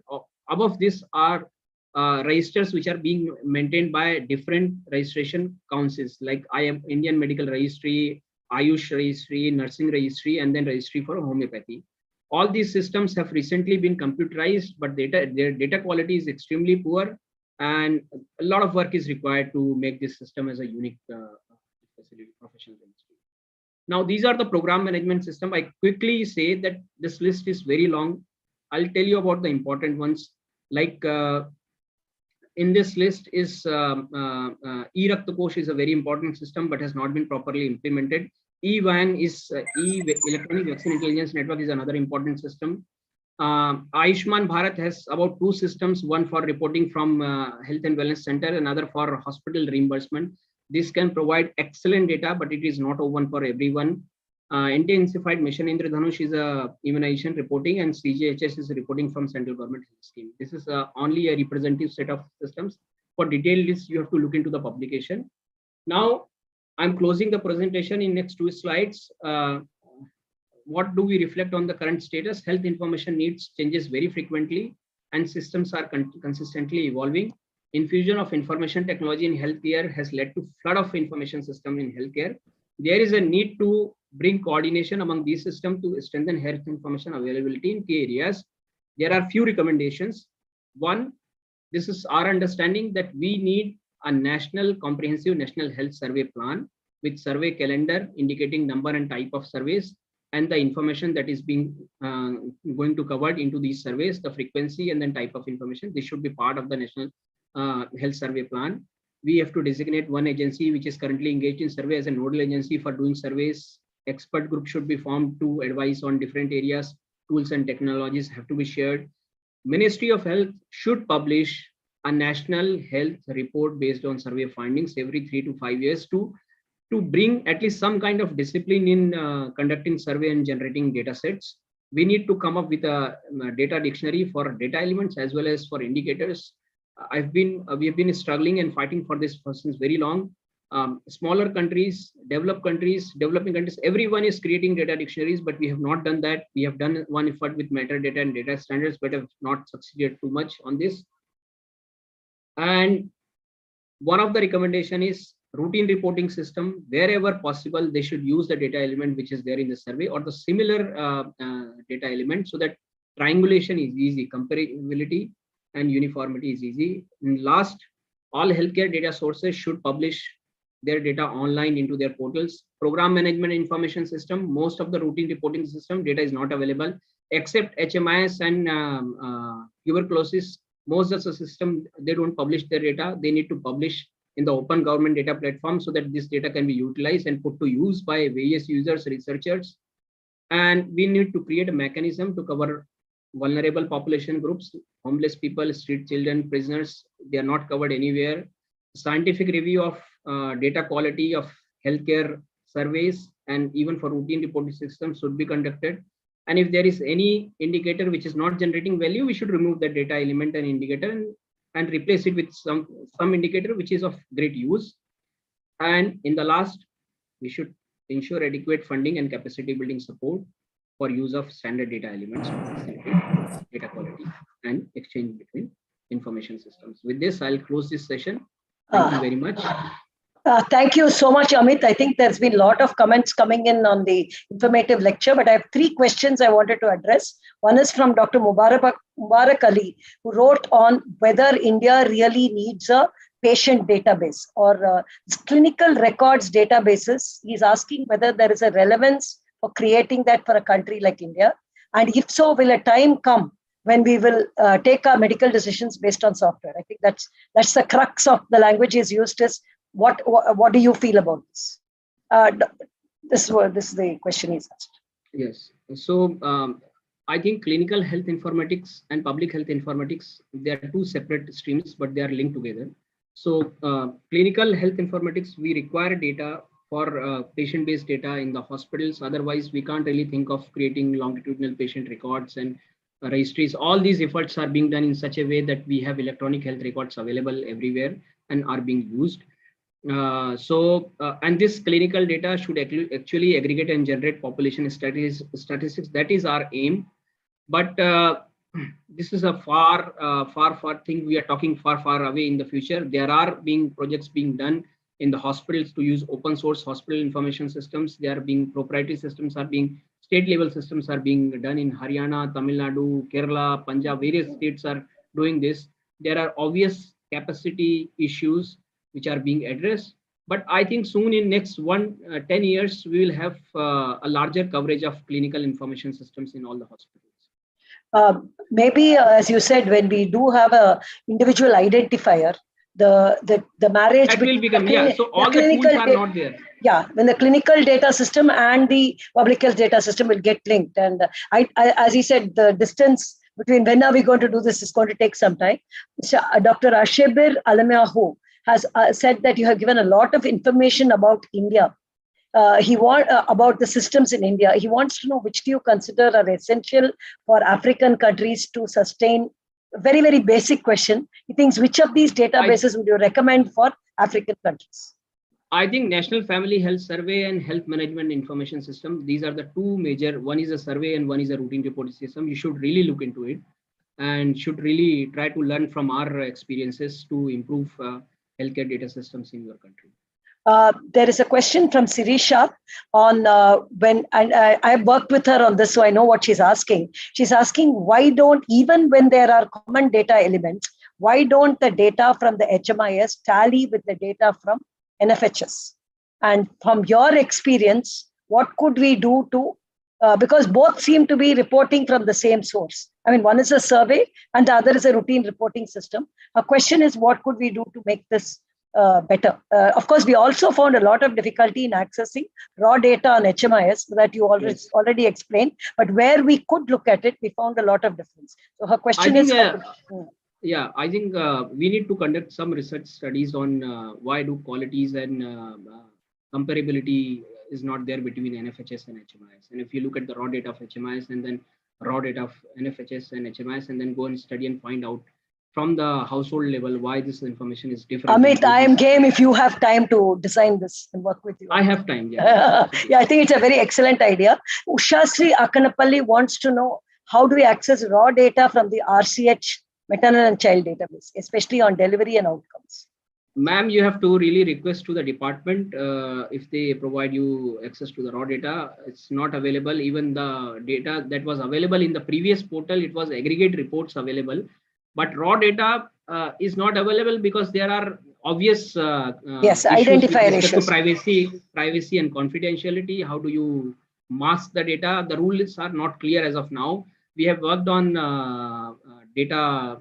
S3: Above this are registers which are being maintained by different registration councils like Indian Medical Registry, Ayush Registry, Nursing Registry, and then Registry for Homeopathy. All these systems have recently been computerized, but their data quality is extremely poor, and a lot of work is required to make this system as a unique facility professional registry. Now, these are the program management system. I quickly say that this list is very long. I'll tell you about the important ones. Like in this list is e-Raktakosh is a very important system, but has not been properly implemented. E-VAN is Electronic Vaccine Intelligence Network is another important system. Ayushman Bharat has about 2 systems, one for reporting from health and wellness center, another for hospital reimbursement. This can provide excellent data, but it is not open for everyone. Intensified Mission Indradhanush is a immunization reporting, and CGHS is reporting from central government scheme. This is only a representative set of systems. For detailed list, you have to look into the publication. Now, I'm closing the presentation in next 2 slides. What do we reflect on the current status? Health information needs changes very frequently, and systems are consistently evolving. Infusion of information technology in healthcare has led to flood of information system in healthcare. There is a need to bring coordination among these systems to strengthen health information availability in key areas. There are few recommendations. One, this is our understanding that we need a national comprehensive national health survey plan with survey calendar indicating number and type of surveys and the information that is being going to covered into these surveys, the frequency and then type of information. This should be part of the national health survey plan. We have to designate one agency which is currently engaged in survey as a nodal agency for doing surveys. Expert group should be formed to advise on different areas. Tools and technologies have to be shared. Ministry of Health should publish a national health report based on survey findings every 3 to 5 years to bring at least some kind of discipline in conducting survey and generating data sets. We need to come up with a data dictionary for data elements as well as for indicators. We have been struggling and fighting for this for since very long. Smaller countries, developing countries, everyone is creating data dictionaries, but we have not done that. We have done one effort with metadata and data standards, but have not succeeded too much on this. And one of the recommendation is routine reporting system. Wherever possible, they should use the data element which is there in the survey or the similar data element so that triangulation is easy, comparability and uniformity is easy. And last, all healthcare data sources should publish their data online into their portals. Program management information system, most of the routine reporting system data is not available except HMIS and tuberculosis. Most of the system, they don't publish their data. They need to publish in the open government data platform so that this data can be utilized and put to use by various users, researchers. And we need to create a mechanism to cover vulnerable population groups, homeless people, street children, prisoners. They are not covered anywhere. Scientific review of data quality of healthcare surveys and even for routine reporting systems should be conducted. And if there is any indicator which is not generating value, we should remove the data element and indicator and replace it with some indicator which is of great use. And in the last, we should ensure adequate funding and capacity building support for use of standard data elements, data quality and exchange between information systems. With this, I'll close this session. Thank you very much.
S1: Thank you so much, Amit. I think there's been a lot of comments coming in on the informative lecture, but I have 3 questions I wanted to address. One is from Dr. Mubarak Ali, who wrote on whether India really needs a patient database or clinical records databases. He's asking whether there is a relevance for creating that for a country like India. And if so, will a time come when we will take our medical decisions based on software? I think that's the crux of the language is used is what do you feel about this? This is the question he's asked.
S3: Yes. So I think clinical health informatics and public health informatics, they are 2 separate streams, but they are linked together. So clinical health informatics, we require data for patient-based data in the hospitals. Otherwise, we can't really think of creating longitudinal patient records and registries. All these efforts are being done in such a way that we have electronic health records available everywhere and are being used. And this clinical data should actually aggregate and generate population statistics. That is our aim. But this is a far thing. We are talking far away in the future. There are projects being done in the hospitals to use open source hospital information systems. There are being proprietary systems state level systems are being done in Haryana, Tamil Nadu, Kerala, Punjab. Various states are doing this. There are obvious capacity issues which are being addressed. But I think soon in next 10 years, we will have a larger coverage of clinical information systems in all the hospitals.
S1: Maybe, as you said, when we do have a individual identifier, the marriage.
S3: That will become, yeah. So all the tools are not there.
S1: Yeah, when the clinical data system and the public health data system will get linked. And I as he said, the distance between when are we going to do this is going to take some time. So, Dr. Ashebir Alamahu has said that you have given a lot of information about India. He about the systems in India. He wants to know which do you consider are essential for African countries to sustain. A very, very basic question. He thinks which of these databases would you recommend for African countries?
S3: I think National Family Health Survey and Health Management Information System. These are the two major. One is a survey and one is a routine reporting system. You should really look into it and should really try to learn from our experiences to improve healthcare data systems in your country.
S1: There is a question from Sirisha on and I've worked with her on this, so I know what she's asking. She's asking why don't, even when there are common data elements, why don't the data from the HMIS tally with the data from NFHS? And from your experience, what could we do to, because both seem to be reporting from the same source. I mean, one is a survey and the other is a routine reporting system. Our question is, what could we do to make this better? Of course, we also found a lot of difficulty in accessing raw data on HMIS that you already explained, but where we could look at it, we found a lot of difference. So her question is,
S3: yeah, I think we need to conduct some research studies on why do qualities and comparability is not there between NFHS and HMIS. And if you look at the raw data of HMIS and then raw data of NFHS and HMIS, and then go and study and find out from the household level why this information is different.
S1: Amit, I am game if you have time to design this and work with you.
S3: I have time, yeah.
S1: Yeah, I think it's a very excellent idea. Ushasri Akanapalli wants to know, how do we access raw data from the RCH maternal and child database, especially on delivery and outcomes?
S3: Ma'am, you have to really request to the department if they provide you access to the raw data. It's not available. Even the data that was available in the previous portal, it was aggregate reports available. But raw data is not available because there are obvious
S1: identifier issues
S3: to privacy and confidentiality. How do you mask the data? The rules are not clear as of now. We have worked on data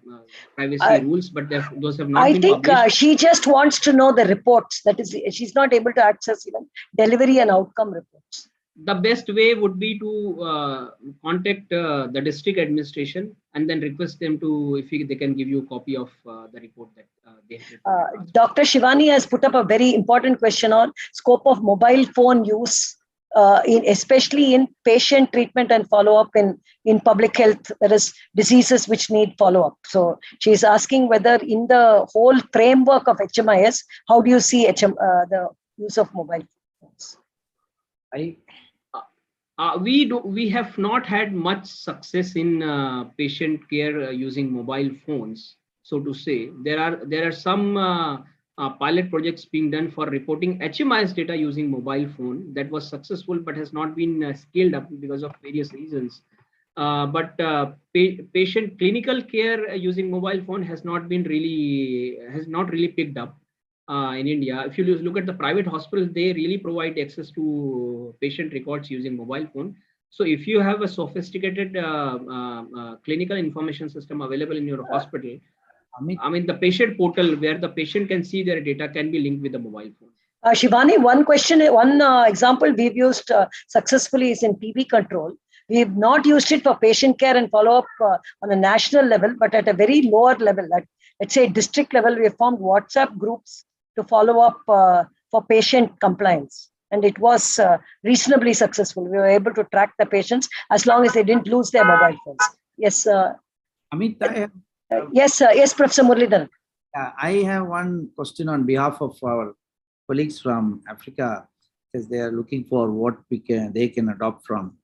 S3: privacy rules, but those have not been published.
S1: I think she just wants to know the reports. That is, she's not able to access even delivery and outcome reports.
S3: The best way would be to contact the district administration and then request them to, if they can give you a copy of the report that they have.
S1: Dr. Shivani has put up a very important question on scope of mobile phone use, especially in patient treatment and follow-up in public health. There is diseases which need follow-up. So she's asking whether in the whole framework of HMIS, how do you see the use of mobile phones?
S3: We have not had much success in patient care using mobile phones, so to say. There are some pilot projects being done for reporting HMIS data using mobile phone that was successful but has not been scaled up because of various reasons. But patient clinical care using mobile phone has not really picked up. In India. If you look at the private hospitals, they really provide access to patient records using mobile phone. So if you have a sophisticated clinical information system available in your hospital, I mean, the patient portal where the patient can see their data can be linked with the mobile phone.
S1: Shivani, one example we've used successfully is in TB control. We've not used it for patient care and follow-up on a national level, but at a very lower level, let's say district level, we have formed WhatsApp groups to follow up for patient compliance. And it was reasonably successful. We were able to track the patients as long as they didn't lose their mobile phones. Yes.
S6: Amit,
S1: yes, Professor Muralidharan.
S6: I have one question on behalf of our colleagues from Africa, because they are looking for what they can adapt from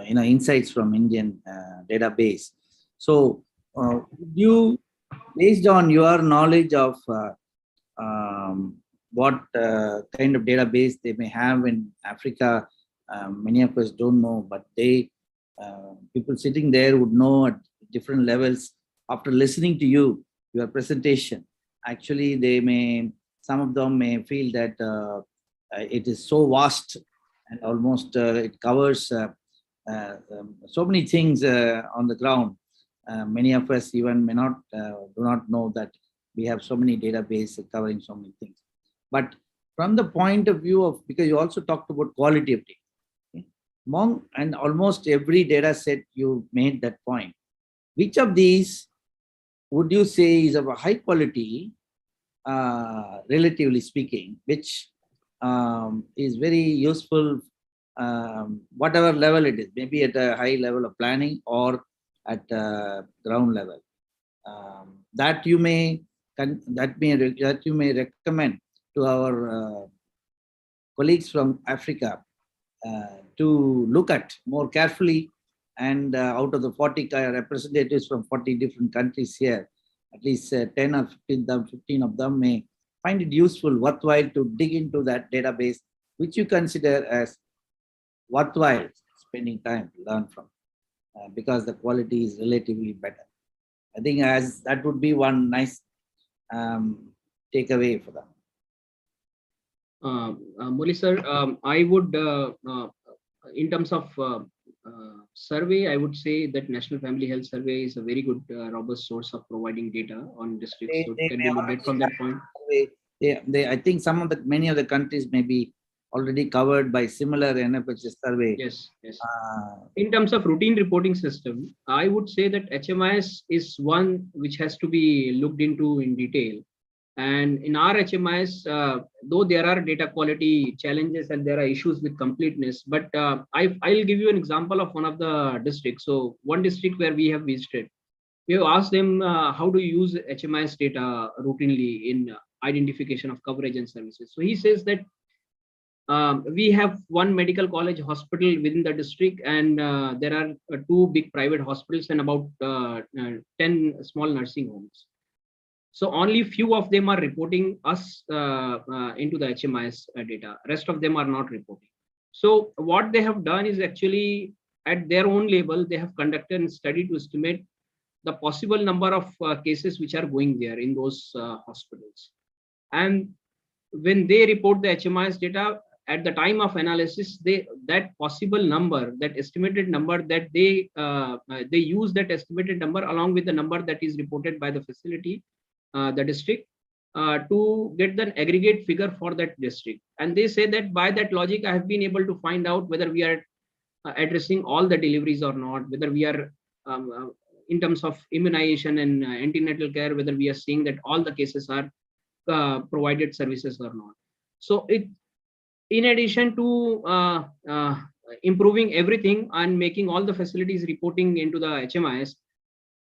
S6: insights from Indian database. So, you, based on your knowledge of what kind of database they may have in Africa, many of us don't know, but people sitting there would know at different levels. After listening to your presentation, actually some of them may feel that it is so vast and almost it covers so many things on the ground. Many of us even may not, do not know that we have so many databases covering so many things. But from the point of view of, because you also talked about quality of data. Okay? Among and almost every data set you made that point. Which of these would you say is of a high quality, relatively speaking, which is very useful, whatever level it is, maybe at a high level of planning or at ground level, that you may recommend to our colleagues from Africa to look at more carefully, and out of the 40 representatives from 40 different countries here, at least 10 or 15 of them may find it useful, worthwhile to dig into that database, which you consider as worthwhile spending time to learn from, because the quality is relatively better. I think as that would be one nice takeaway for them.
S3: Murli sir, I would, in terms of survey, I would say that National Family Health Survey is a very good, robust source of providing data on districts. So it can be looked at from that point.
S6: I think many of the countries may be already covered by similar NFHS survey.
S3: Yes, yes. In terms of routine reporting system, I would say that HMIS is one which has to be looked into in detail. And in our HMIS, though there are data quality challenges and there are issues with completeness, but I'll give you an example of one of the districts. So one district where we have visited, we have asked them how do you use HMIS data routinely in identification of coverage and services. So he says that we have one medical college hospital within the district, and there are 2 big private hospitals and about 10 small nursing homes. So only few of them are reporting us into the HMIS data. Rest of them are not reporting. So what they have done is actually at their own level, they have conducted a study to estimate the possible number of cases which are going there in those hospitals. And when they report the HMIS data, at the time of analysis, that possible number, that estimated number, that they use that estimated number along with the number that is reported by the facility, the district, to get the aggregate figure for that district. And they say that by that logic, I have been able to find out whether we are addressing all the deliveries or not, whether we are in terms of immunization and antenatal care, whether we are seeing that all the cases are provided services or not. So in addition to improving everything and making all the facilities reporting into the HMIS,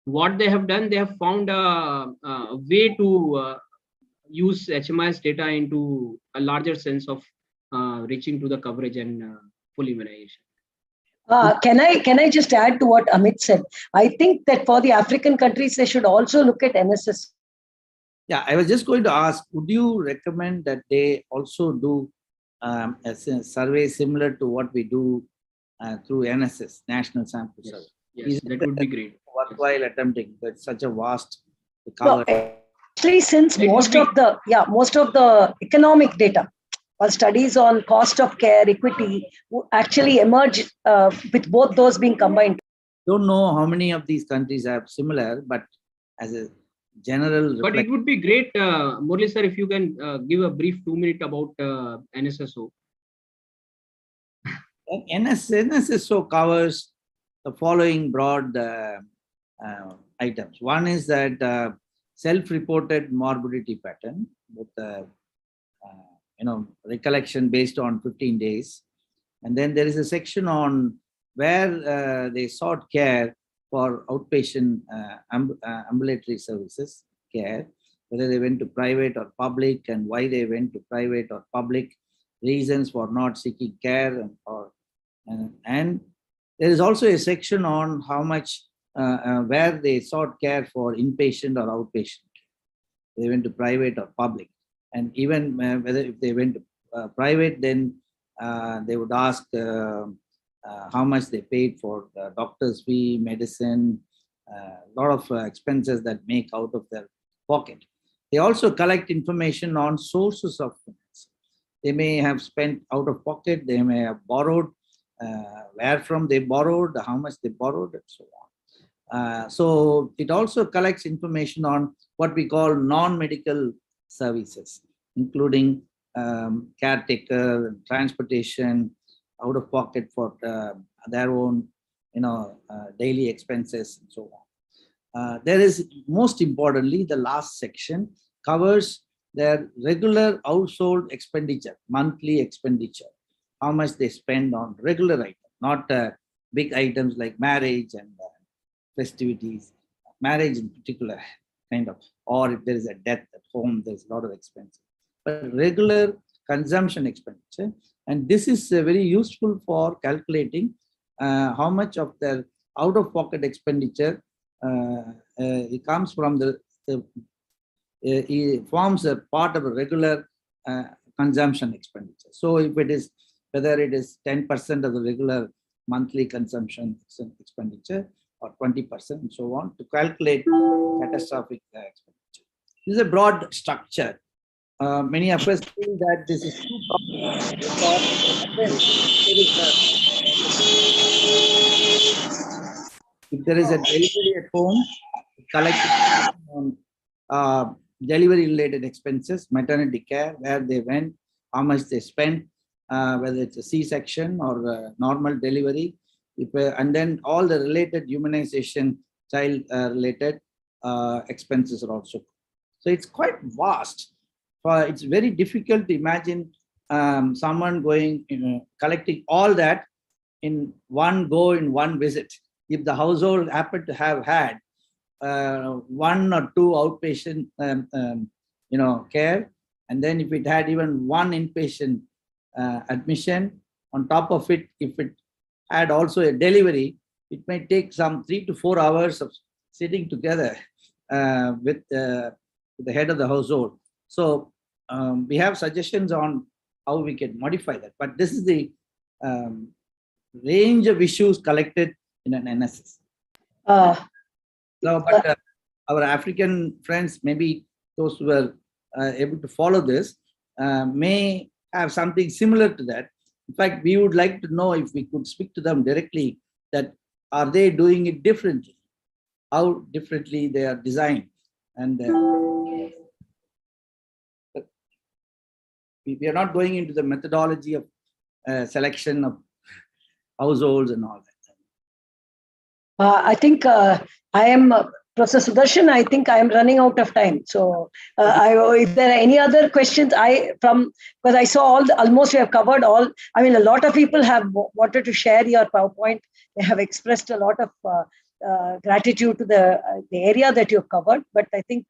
S3: what they have done, they have found a way to use HMIS data into a larger sense of reaching to the coverage and full immunization.
S1: Can I just add to what Amit said? I think that for the African countries, they should also look at NSS.
S6: Yeah, I was just going to ask, would you recommend that they also do a survey similar to what we do through NSS, National Sample Survey?
S3: Yes, that would be great.
S6: Worthwhile attempting, but such a vast cover.
S1: No, actually, since most of the economic data or studies on cost of care, equity, actually emerge with both those being combined.
S6: Don't know how many of these countries have similar, but as a general.
S3: But it would be great, Murli sir, if you can give a brief 2-minute about NSSO.
S6: NSSO covers the following broad items. One is that self-reported morbidity pattern with recollection based on 15 days. And then there is a section on where they sought care for outpatient ambulatory services care, whether they went to private or public and why they went to private or public, reasons for not seeking care, and there is also a section on how much, where they sought care for inpatient or outpatient. They went to private or public. And even whether if they went to private, then they would ask how much they paid for doctor's fee, medicine, a lot of expenses that make out of their pocket. They also collect information on sources of finance. They may have spent out of pocket, they may have borrowed, where from they borrowed, how much they borrowed, and so So it also collects information on what we call non-medical services, including caretaker, transportation, out of pocket for their own, daily expenses and so on. There is, most importantly, the last section covers their regular household expenditure, monthly expenditure, how much they spend on regular items, not big items like marriage and festivities, marriage in particular, or if there is a death at home, there's a lot of expenses, but regular consumption expenditure. And this is very useful for calculating how much of their out-of-pocket expenditure it comes from it forms a part of a regular consumption expenditure. So if it is, whether it is 10% of the regular monthly consumption expenditure or 20% and so on, to calculate catastrophic expenditure. This is a broad structure. Many of us feel that this is too complicated. If there is a delivery at home, collecting on delivery related expenses, maternity care, where they went, how much they spent, whether it's a C-section or normal delivery, and then all the related humanization, child related expenses are also. So it's quite vast. It's very difficult to imagine someone going, collecting all that in one go, in one visit. If the household happened to have had one or two outpatient, care, and then if it had even one inpatient admission, on top of it, if it had also a delivery, it may take some 3 to 4 hours of sitting together with the head of the household. So we have suggestions on how we can modify that, but this is the range of issues collected in an NSS. But our African friends, maybe those who are able to follow this, may have something similar to that. In fact, we would like to know if we could speak to them directly, that are they doing it differently? How differently they are designed? And we are not going into the methodology of selection of households and all that.
S1: I think I am, Professor Sudarshan, I think I am running out of time. So if there are any other questions, because I saw almost we have covered all. I mean, a lot of people have wanted to share your PowerPoint. They have expressed a lot of gratitude to the area that you've covered. But I think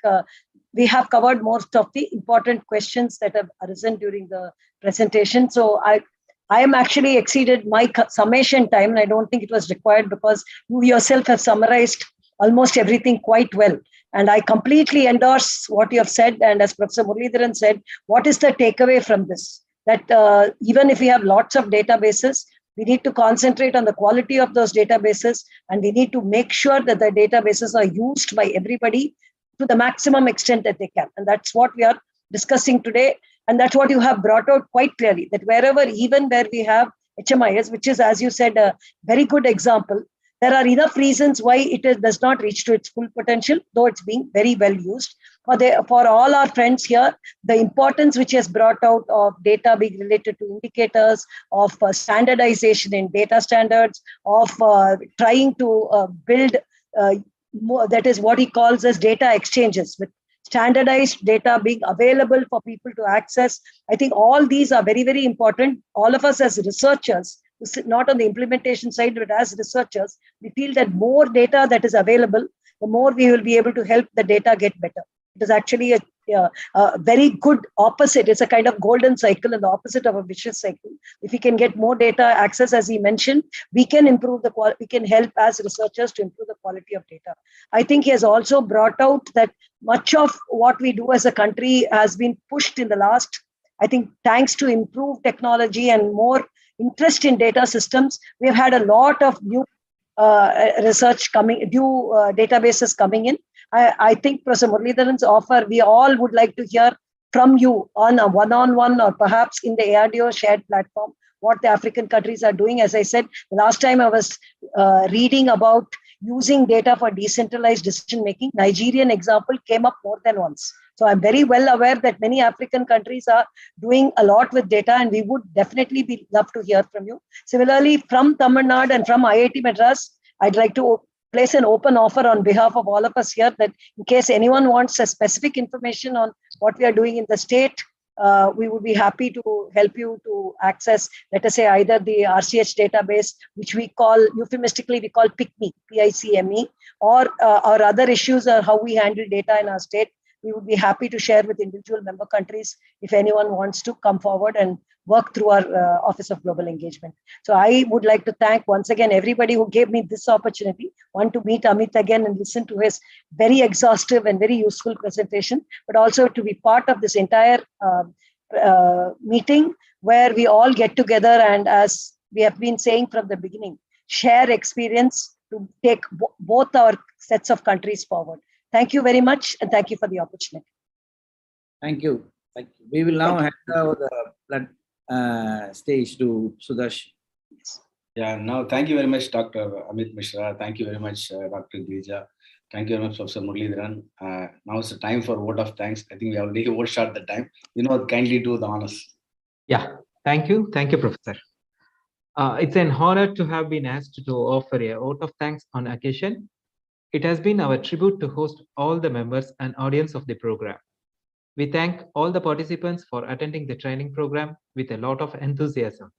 S1: we have covered most of the important questions that have arisen during the presentation. So I am actually exceeded my summation time, and I don't think it was required because you yourself have summarized almost everything quite well. And I completely endorse what you have said. And as Professor Muralidharan said, what is the takeaway from this? That even if we have lots of databases, we need to concentrate on the quality of those databases, and we need to make sure that the databases are used by everybody to the maximum extent that they can. And that's what we are discussing today. And that's what you have brought out quite clearly, that wherever, even where we have HMIS, which is, as you said, a very good example, there are enough reasons why it does not reach to its full potential, though it's being very well used. For all our friends here, the importance which is brought out of data being related to indicators, of standardization in data standards, of trying to build more, that is what he calls as data exchanges, with standardized data being available for people to access. I think all these are very, very important. All of us as researchers, not on the implementation side, but as researchers, we feel that more data that is available, the more we will be able to help the data get better. It is actually a very good opposite. It's a kind of golden cycle and the opposite of a vicious cycle. If we can get more data access, as he mentioned, we can improve the quality. We can help as researchers to improve the quality of data. I think he has also brought out that much of what we do as a country has been pushed in the last, I think, thanks to improved technology and more interest in data systems. We have had a lot of new research coming, new databases coming in. I think Professor Muralidharan's offer, we all would like to hear from you on a one-on-one or perhaps in the AARDO shared platform, what the African countries are doing. As I said, last time I was reading about using data for decentralized decision making. Nigerian example came up more than once. So I'm very well aware that many African countries are doing a lot with data, and we would definitely love to hear from you. Similarly, from Tamil Nadu and from IIT Madras, I'd like to place an open offer on behalf of all of us here that in case anyone wants a specific information on what we are doing in the state, we would be happy to help you to access, let us say, either the Rch database, which we call, euphemistically, we call PICME, P-I-C-M-E, or other issues or how we handle data in our state. We would be happy to share with individual member countries if anyone wants to come forward and work through our Office of Global Engagement. So I would like to thank once again everybody who gave me this opportunity. One, to meet Amit again and listen to his very exhaustive and very useful presentation, but also to be part of this entire meeting where we all get together and, as we have been saying from the beginning, share experience to take both our sets of countries forward. Thank you very much, and thank you for the opportunity.
S6: Thank you. Thank you. We will now hand over the blood stage to Sudarshan.
S4: Yeah, now thank you very much, Dr. Amit Mishra. Thank you very much, Dr. Girija. Thank you very much, Professor Muralidharan. Now it's the time for vote of thanks. I think we already overshot the time. Kindly do the honors.
S2: Yeah, thank you. Thank you, Professor. It's an honor to have been asked to offer a vote of thanks on occasion. It has been our tribute to host all the members and audience of the program. We thank all the participants for attending the training program with a lot of enthusiasm.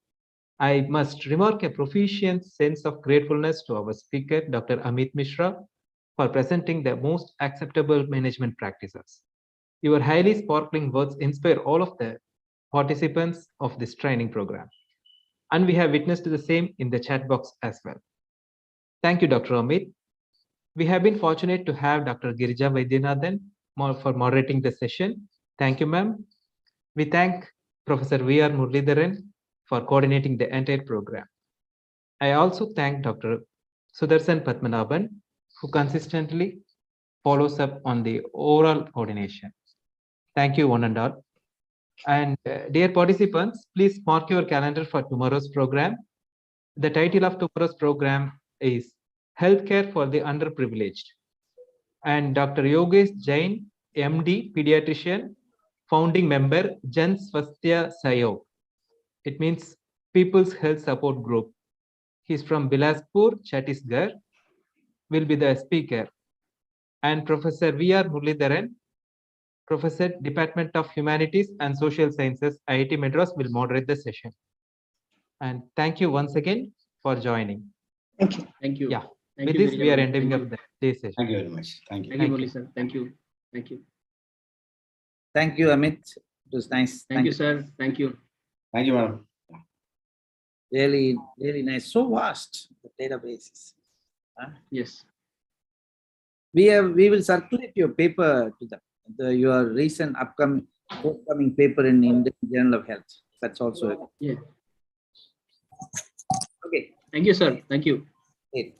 S2: I must remark a proficient sense of gratefulness to our speaker, Dr. Amit Mishra, for presenting the most acceptable management practices. Your highly sparkling words inspire all of the participants of this training program. And we have witnessed the same in the chat box as well. Thank you, Dr. Amit. We have been fortunate to have Dr. Girija Vaidyanathan for moderating the session. Thank you, ma'am. We thank Professor V.R. Muralidharan for coordinating the entire program. I also thank Dr. Sudarshan Padmanabhan, who consistently follows up on the overall coordination. Thank you, one and all. And dear participants, please mark your calendar for tomorrow's program. The title of tomorrow's program is Healthcare for the Underprivileged. And Dr. Yogesh Jain, MD, Pediatrician, founding member, Jan Swasthya Sahyog. It means People's Health Support Group. He's from Bilaspur, Chhattisgarh, will be the speaker. And Professor V.R. Muralidharan, Professor, Department of Humanities and Social Sciences, IIT Madras, will moderate the session. And thank you once again for joining.
S1: Thank you.
S3: Thank you.
S2: Yeah.
S3: Thank
S2: With
S3: you,
S2: this, we are ending up the day session.
S4: Thank you very much. Thank you.
S3: Thank you, Murali sir. Thank you. Thank you.
S6: Thank you, Amit. It was nice.
S3: Thank you, sir. Thank you.
S4: Thank you, madam.
S6: Really, really nice. So vast, the databases.
S3: Yes.
S6: We will circulate your paper to your recent forthcoming paper in Indian Journal of Health. That's also
S3: Yeah.
S6: okay.
S3: Thank you, sir. Thank you.
S6: Great.